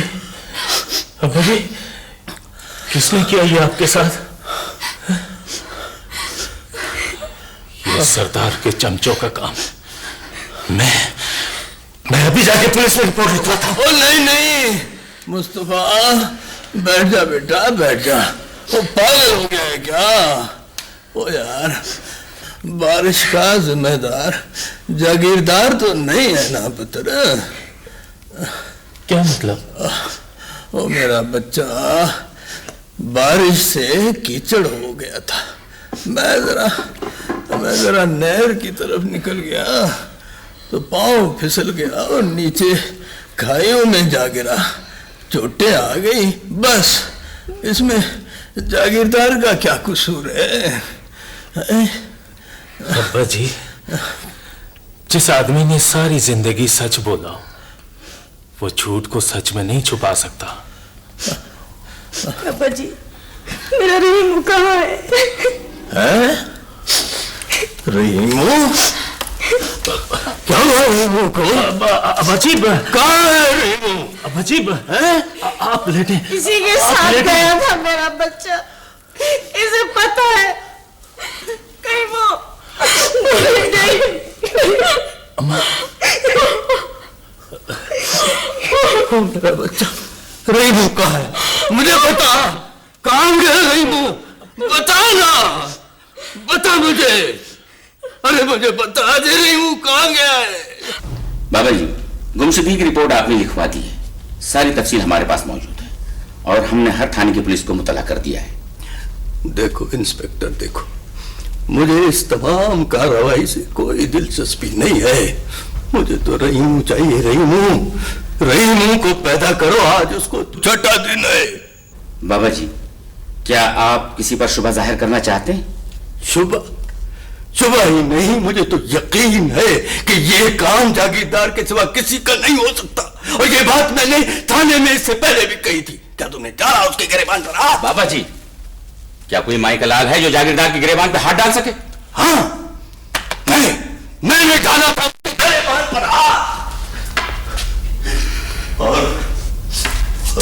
किसने किया ये आपके साथ? ये सरदार के चमचों का काम। मैं अभी जाके पुलिस में रिपोर्ट लिखवाता हूं। नहीं मुस्तफा, बैठ जा बेटा, बैठ जा। वो पागल हो गया है क्या? ओ यार, बारिश का जिम्मेदार जागीरदार तो नहीं है ना पुत्र? क्या मतलब? वो मेरा बच्चा बारिश से कीचड़ हो गया था। मैं जरा नहर की तरफ निकल गया तो पांव फिसल गया और नीचे खाइयों में जा गिरा, चोटें आ गई। बस इसमें जागीरदार का क्या कसूर है? अब्बा जी, जिस आदमी ने सारी जिंदगी सच बोला वो झूठ को सच में नहीं छुपा सकता। अब्बा जी, मेरा रहीमू कहाँ है? रहीमू? क्या हुआ रहीमू को? अबाजीब कहाँ है रहीमू? अबाजीब आप लेटे। इसी के साथ गया था मेरा बच्चा, इसे पता है कहीं वो भूल गई। अम्मा, मेरा बच्चा रहीमू कहाँ है? मुझे बता, कहाँ गया रहीमू? बता ना, बता मुझे। अरे मुझे बता दे, रहीमू कहाँ गया है? बाबा जी, गुमशुदगी की रिपोर्ट आपने लिखवा दी है, सारी तफसील हमारे पास मौजूद है। और हमने हर थाने की पुलिस को मुतला कर दिया है। देखो इंस्पेक्टर, देखो, मुझे इस तमाम कार्रवाई से कोई दिलचस्पी नहीं है। मुझे तो रहीमू चाहिए, रहीमू को पैदा करो, आज उसको छठा दिन है। बाबा जी, क्या आप किसी पर शुबा जाहिर करना चाहते हैं? शुबा ही नहीं, मुझे तो यकीन है कि ये काम जागीरदार के सिवा किसी का नहीं हो सकता। और ये बात मैंने थाने में इससे पहले भी कही थी। क्या तुमने जाना उसके गिरेबान पर? बाबा जी, क्या कोई माई का लाल है जो जागीरदार के गिरेबान पर हाथ डाल सके? हाँ, मैंने डाला था उसके गिरेबान पर हाथ। और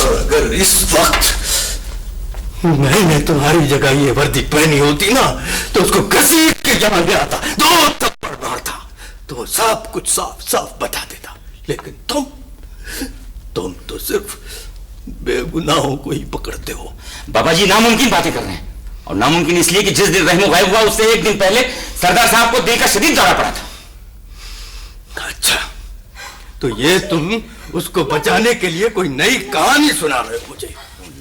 अगर इस वक्त मैंने तुम्हारी जगह ये वर्दी पहनी होती ना, तो उसको घसीट के जमा ले आता, 2 थप्पड़ मारता, तो सब कुछ साफ साफ बता देता। लेकिन तुम तो सिर्फ बेगुनाहों को ही पकड़ते हो। बाबा जी नामुमकिन बातें कर रहे हैं, और नामुमकिन इसलिए कि जिस दिन रहमो गायब हुआ उससे एक दिन पहले सरदार साहब को दिल का शदीद दौरा पड़ा था। अच्छा, तो ये तुम उसको बचाने के लिए कोई नई कहानी सुना रहे हो मुझे?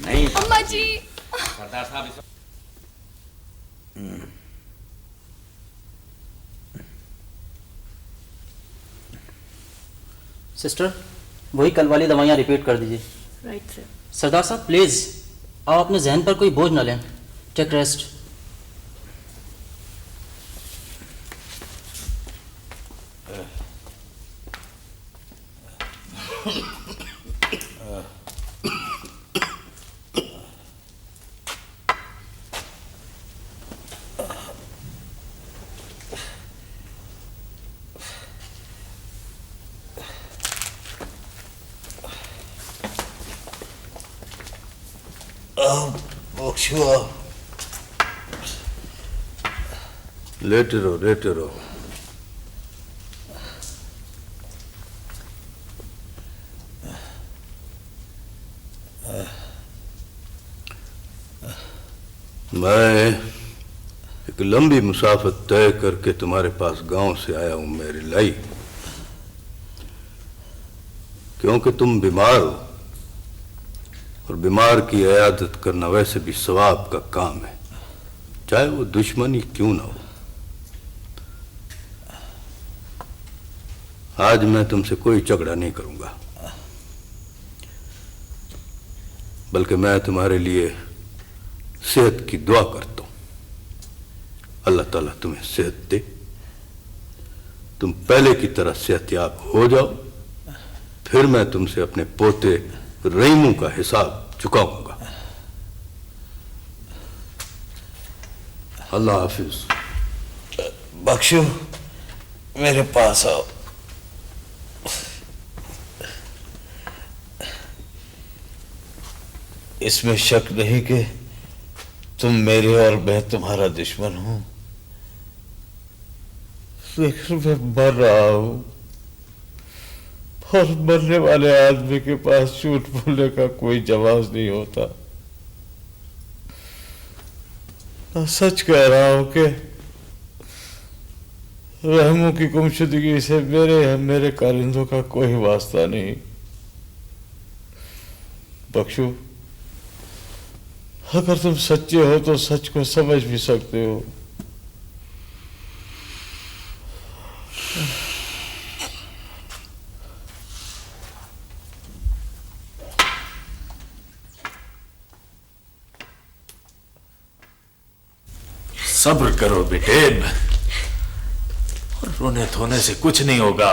नहीं अम्मा जी, सरदार साहब सिस्टर, वही कल वाली दवाइयाँ रिपीट कर दीजिए। Right sir. सरदार साहब प्लीज, आप अपने जहन पर कोई बोझ न लें। Take rest. लेटे रहो, लेटे रहो। मैं एक लंबी मुसाफत तय करके तुम्हारे पास गांव से आया हूं मेरी लाई, क्योंकि तुम बीमार हो, और बीमार की इयादत करना वैसे भी सवाब का काम है, चाहे वो दुश्मनी क्यों ना हो। आज मैं तुमसे कोई झगड़ा नहीं करूंगा, बल्कि मैं तुम्हारे लिए सेहत की दुआ करता हूं। अल्लाह ताला तुम्हें सेहत दे, तुम पहले की तरह सेहतयाब हो जाओ, फिर मैं तुमसे अपने पोते रहीमू का हिसाब चुकाऊंगा। अल्लाह हाफिज। बख्शो, मेरे पास आओ। इसमें शक नहीं कि तुम मेरे और मैं तुम्हारा दुश्मन हूं, लेकिन मैं मर रहा हूं, और मरने वाले आदमी के पास झूठ बोलने का कोई जवाब नहीं होता। मैं सच कह रहा हूं कि रहमू की गुमशुदगी से मेरे कारिंदों का कोई वास्ता नहीं। बख्शू, अगर तुम सच्चे हो तो सच को समझ भी सकते हो। सब्र करो बेटे, रोने धोने से कुछ नहीं होगा।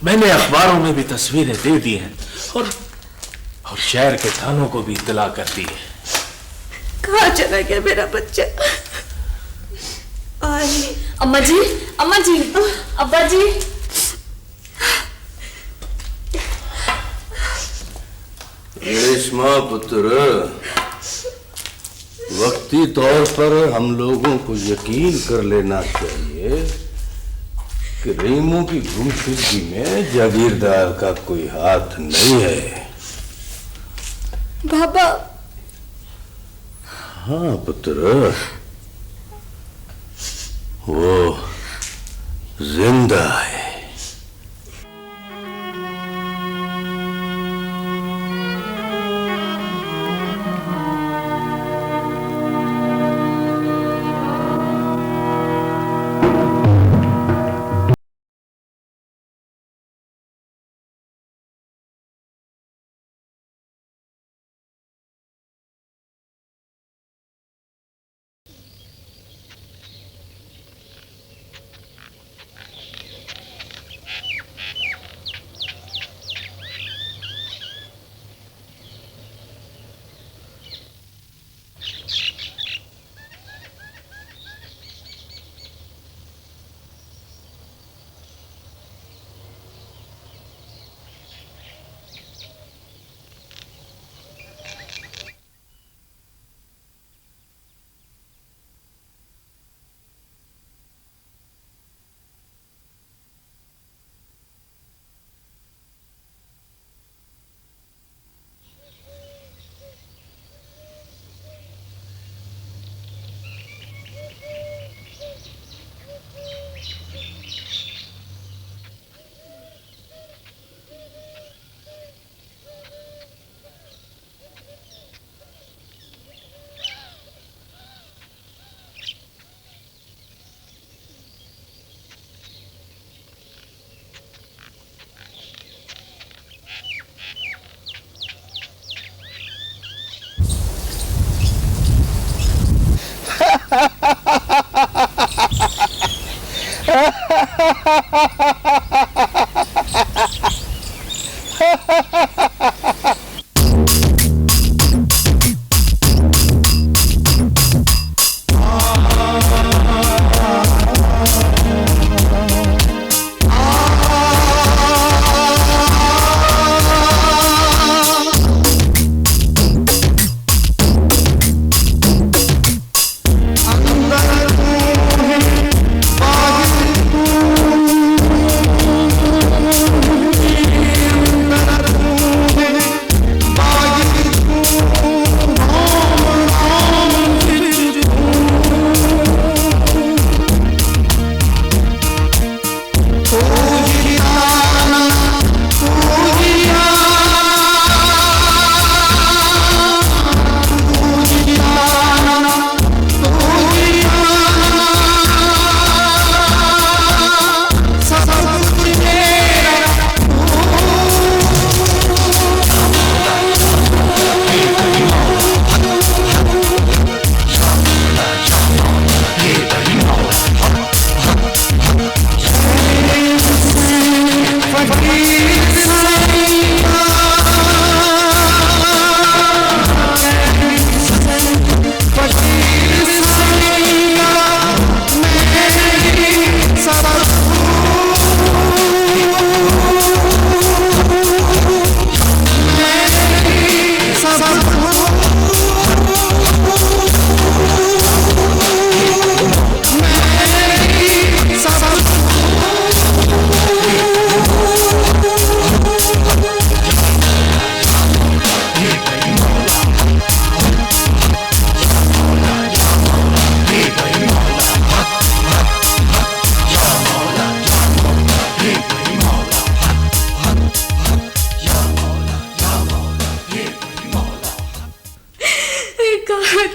मैंने अखबारों में भी तस्वीरें दे दी हैं, और शहर के थानों को भी इत्तला कर दी है। कहाँ चला गया मेरा बच्चा? अम्मा जी, अम्मा जी, अब्बा जी। रेशमा पुत्र, वक्ती तौर पर हम लोगों को यकीन कर लेना चाहिए कि रहीमू की गुमशुदगी में जागीरदार का कोई हाथ नहीं है। बाबा। हाँ पुत्र, वो जिंदा है।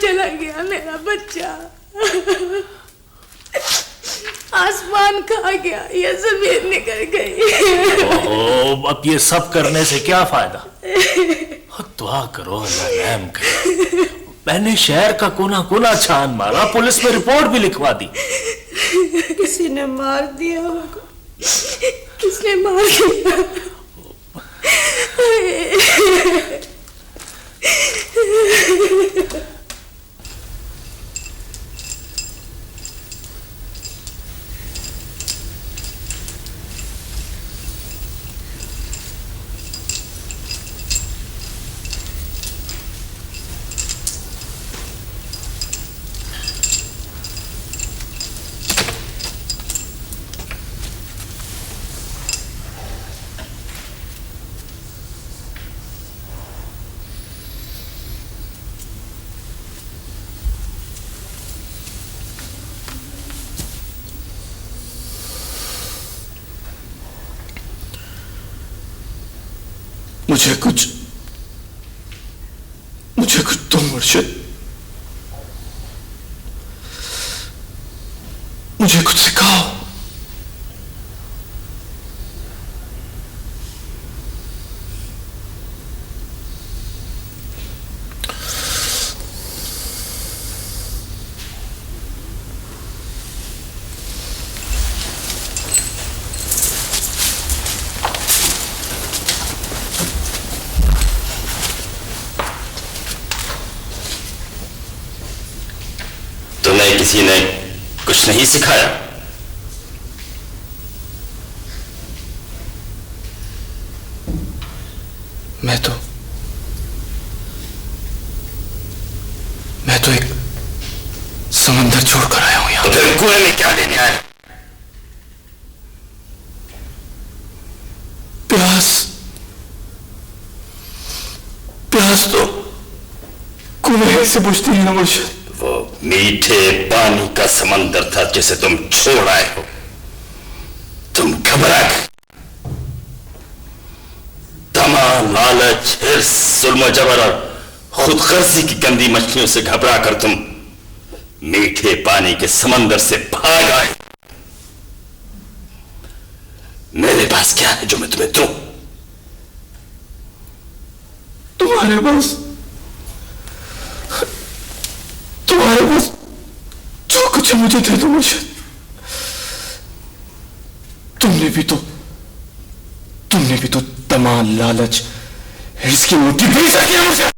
चला गया मेरा बच्चा? आसमान खा गया, ये जमीन निकल गई। ओहो, अब ये सब करने से क्या फायदा? दुआ करो अल्लाह रहम करे। मैंने शहर का कोना कोना छान मारा, पुलिस में रिपोर्ट भी लिखवा दी। किसी ने मार दिया होगा। किसने मार दिया? मुझे कुछ दो मुर्शिद, मुझे कुछ सिखाओ। तुम्हें किसी ने कुछ नहीं सिखाया? मैं तो एक समंदर छोड़कर आया हूं यहां। तो फिर कुएं में क्या लेने आया? प्यास तो कुएं से बुझती है ना मुर्शिद। वो मीठे पानी का समंदर था जिसे तुम छोड़ आए हो। तुम घबरा गए। तमा, लालच, हिर्स, जुल्म जबर और खुदगर्जी की गंदी मछलियों से घबरा कर तुम मीठे पानी के समंदर से भाग आए। मेरे पास क्या है जो मैं तुम्हें दूं? तुम्हारे पास जो कुछ मुझे दे दो मुर्शिद। तुमने भी तो तमाम लालच, हिर्स की मोटी बेच रखी है मुझे।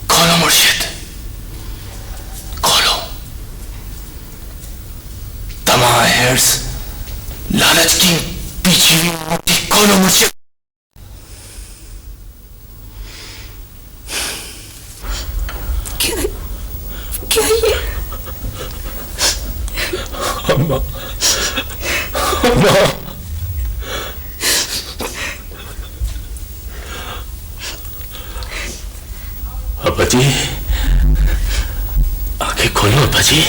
खोलो मुर्शिद, खोलो। तमाम हिर्स, लालच की पीछी हुई मोटी खोलो मुर्शिद। क्या ये? अम्मा, अब्बा जी, आंखें खोलो अब्बा जी।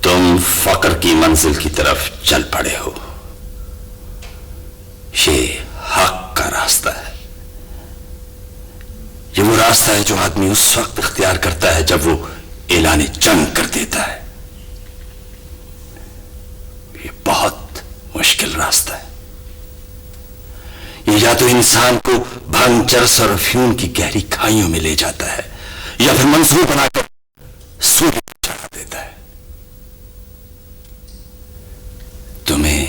तुम फकर की मंजिल की तरफ चल पड़े हो। ये हक का रास्ता है। ये वो रास्ता है जो आदमी उस वक्त इख्तियार करता है जब वो इलाही मैदानी जंग कर देता है। ये बहुत मुश्किल रास्ता है। ये या तो इंसान को भांग, चरस और अफीम की गहरी खाइयों में ले जाता है या फिर मंसूर बनाकर सूर्य को चढ़ा देता है। तुम्हें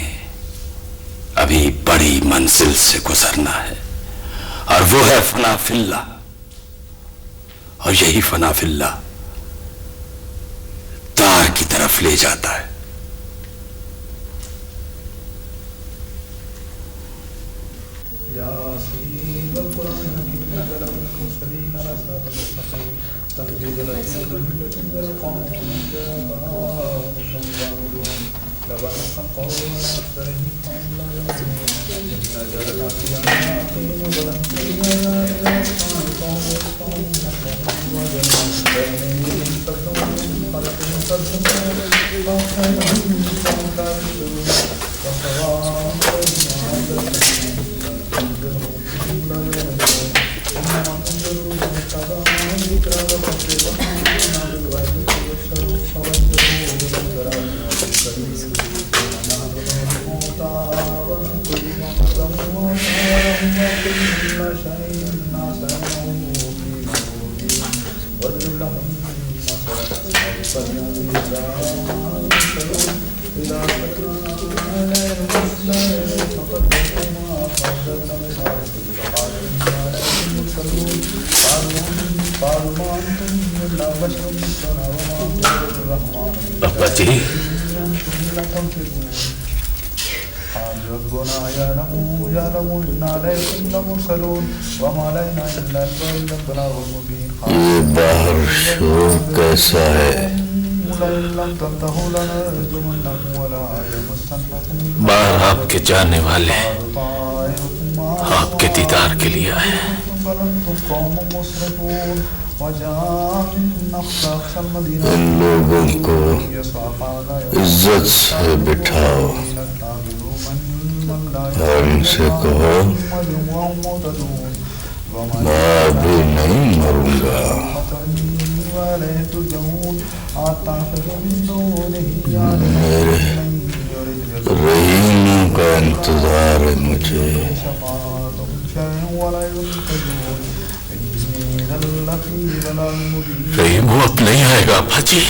अभी बड़ी मंजिल से गुजरना है और वो है फना फिल्ला। और यही फना फिल्ला तार की तरफ ले जाता है। अब्बा जी, ये बाहर शोर कैसा है? बाहर आपके जाने वाले आपके दीदार के लिए आए हैं। इन लोगों को इज्जत से बिठाओ और इनसे कहो मैं अभी नहीं मरूंगा। मेरे रहीम का इंतजार है मुझे। रहीम वो अब नहीं आएगा अब्बा जी।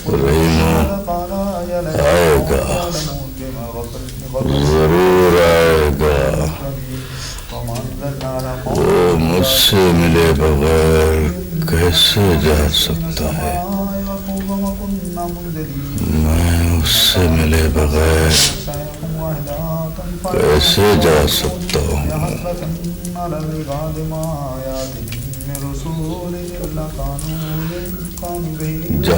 रहीम आएगा, जरूर आएगा। वो मुझसे मिले बगैर कैसे जा सकता है? मैं उससे मिले बगैर कैसे जा सकता हूँ? जा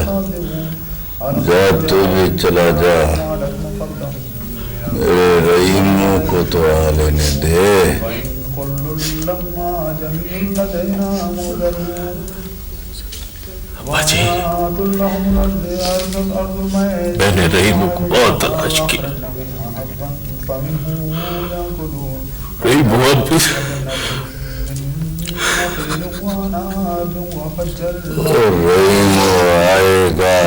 जा, तू भी चला जा। मेरे रहीमों को तो आ लेने दे। अब्बा जी, मैंने रहीमों को बहुत तलाश किया। रहीम रहीम आएगा,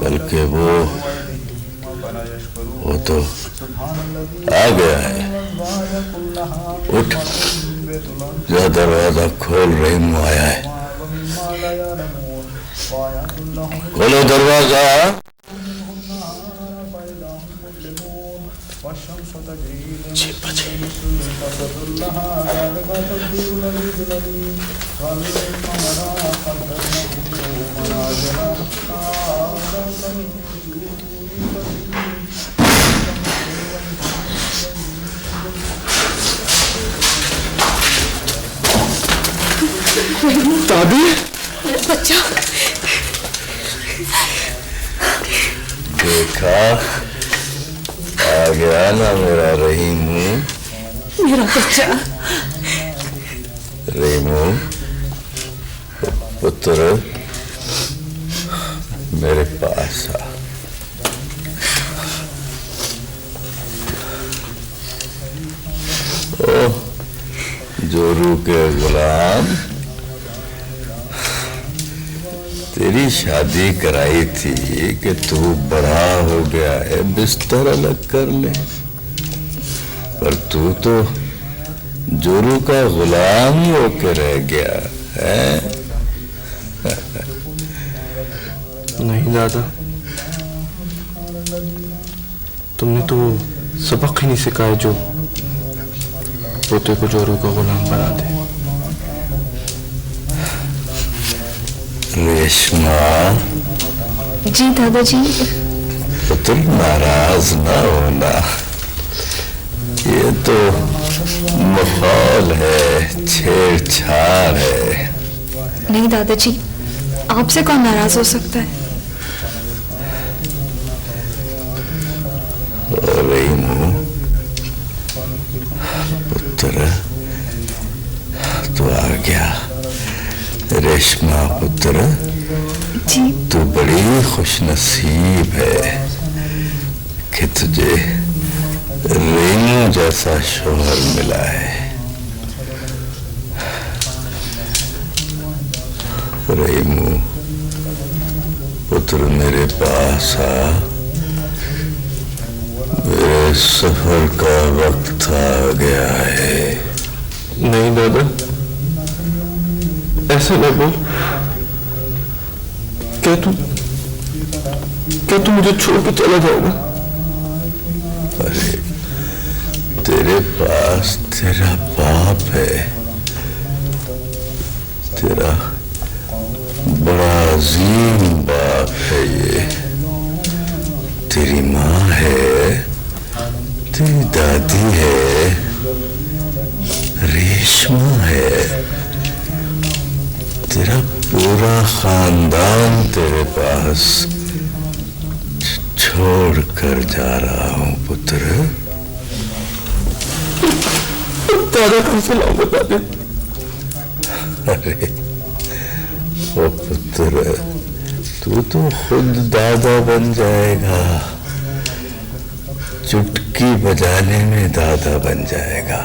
बल्कि वो तो आ गया है। उठ, जा दरवाजा खोल, रहीम आया है। खोलो दरवाजा। दादी, बच्चा देखा, आ गया ना मेरा रहीमू। मेरा बच्चा रहीमू पुत्र, मेरे पास आ। जोरू के गुलाम, तेरी शादी कराई थी कि तू बड़ा हो गया है, बिस्तर अलग कर ले, पर तू तो जोरू का गुलाम ही होके रह गया है। नहीं दादा, तुमने तो सबक ही नहीं सिखाया जो पोते को जोरू का गुलाम बना दे। रेशमा। जी दादाजी। तो तुम नाराज ना होना, ये तो माहौल है, छेड़छाड़ है। नहीं दादाजी, आपसे कौन नाराज हो सकता है? रेमू पुत्र, तो आ गया। रेशमा पुत्र, तू बड़ी खुशनसीब है कि तुझे रेमू जैसा शोहर मिला है। रेमू पुत्र, मेरे पास आ, मेरे सफर का वक्त आ गया है। नहीं दादा, ऐसा न बोल। क्या तू मुझे छोड़ के चला जाएगा? अरे तेरे पास तेरा बाप है, तेरा बड़ा अजीम बाप है ये। तेरी माँ है, तेरी दादी है, रेशमा है, तेरा पूरा खानदान तेरे पास छोड़ कर जा रहा हूं पुत्र। दादा कहाँ से लाऊंगा दादा? अरे ओ पुत्र, तू तो खुद दादा बन जाएगा, चुटकी बजाने में दादा बन जाएगा।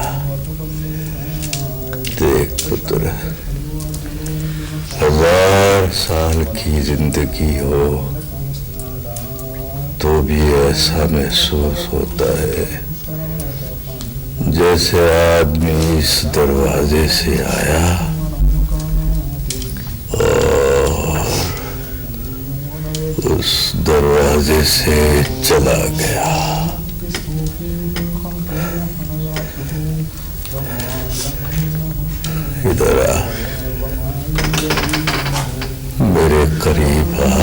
देख पुत्र, 1000 साल की जिंदगी हो तो भी ऐसा महसूस होता है जैसे आदमी इस दरवाजे से आया और उस दरवाजे से चला गया। इधर आ, मेरे करीब आ।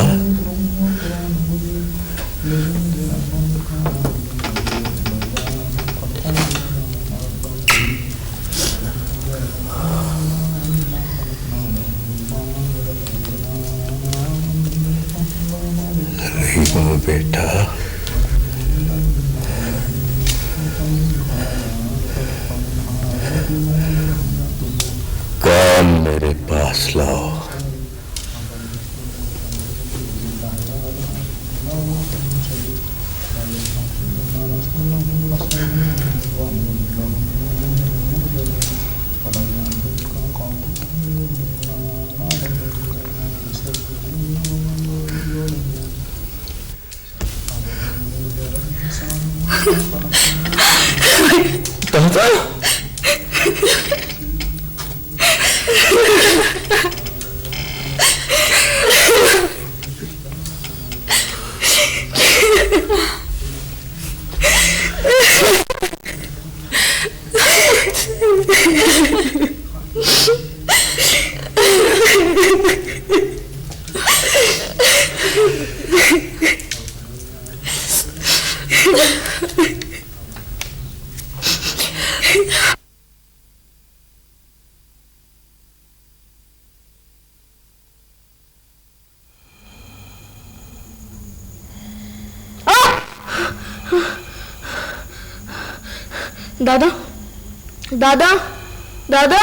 रेमू बेटा, काम मेरे पास लाओ। दादा, दादा, दादा, दादा।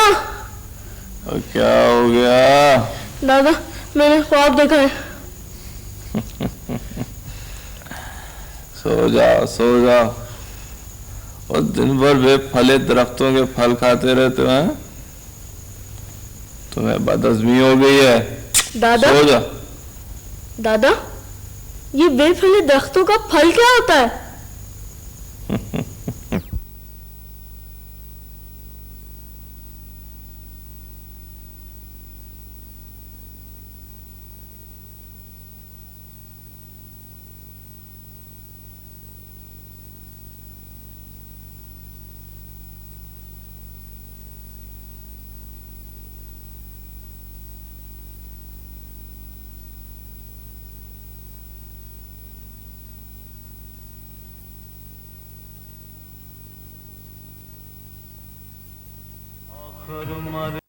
क्या हो गया? दादा, मैंने ख्वाब देखा है। सो जाओ, सो जाओ। और दिन भर बेफले दरख्तों के फल खाते रहते हैं। तुम्हें बदहजमी हो गई है। दादा सो जा। दादा, ये बेफले दरख्तों का फल क्या होता है? मर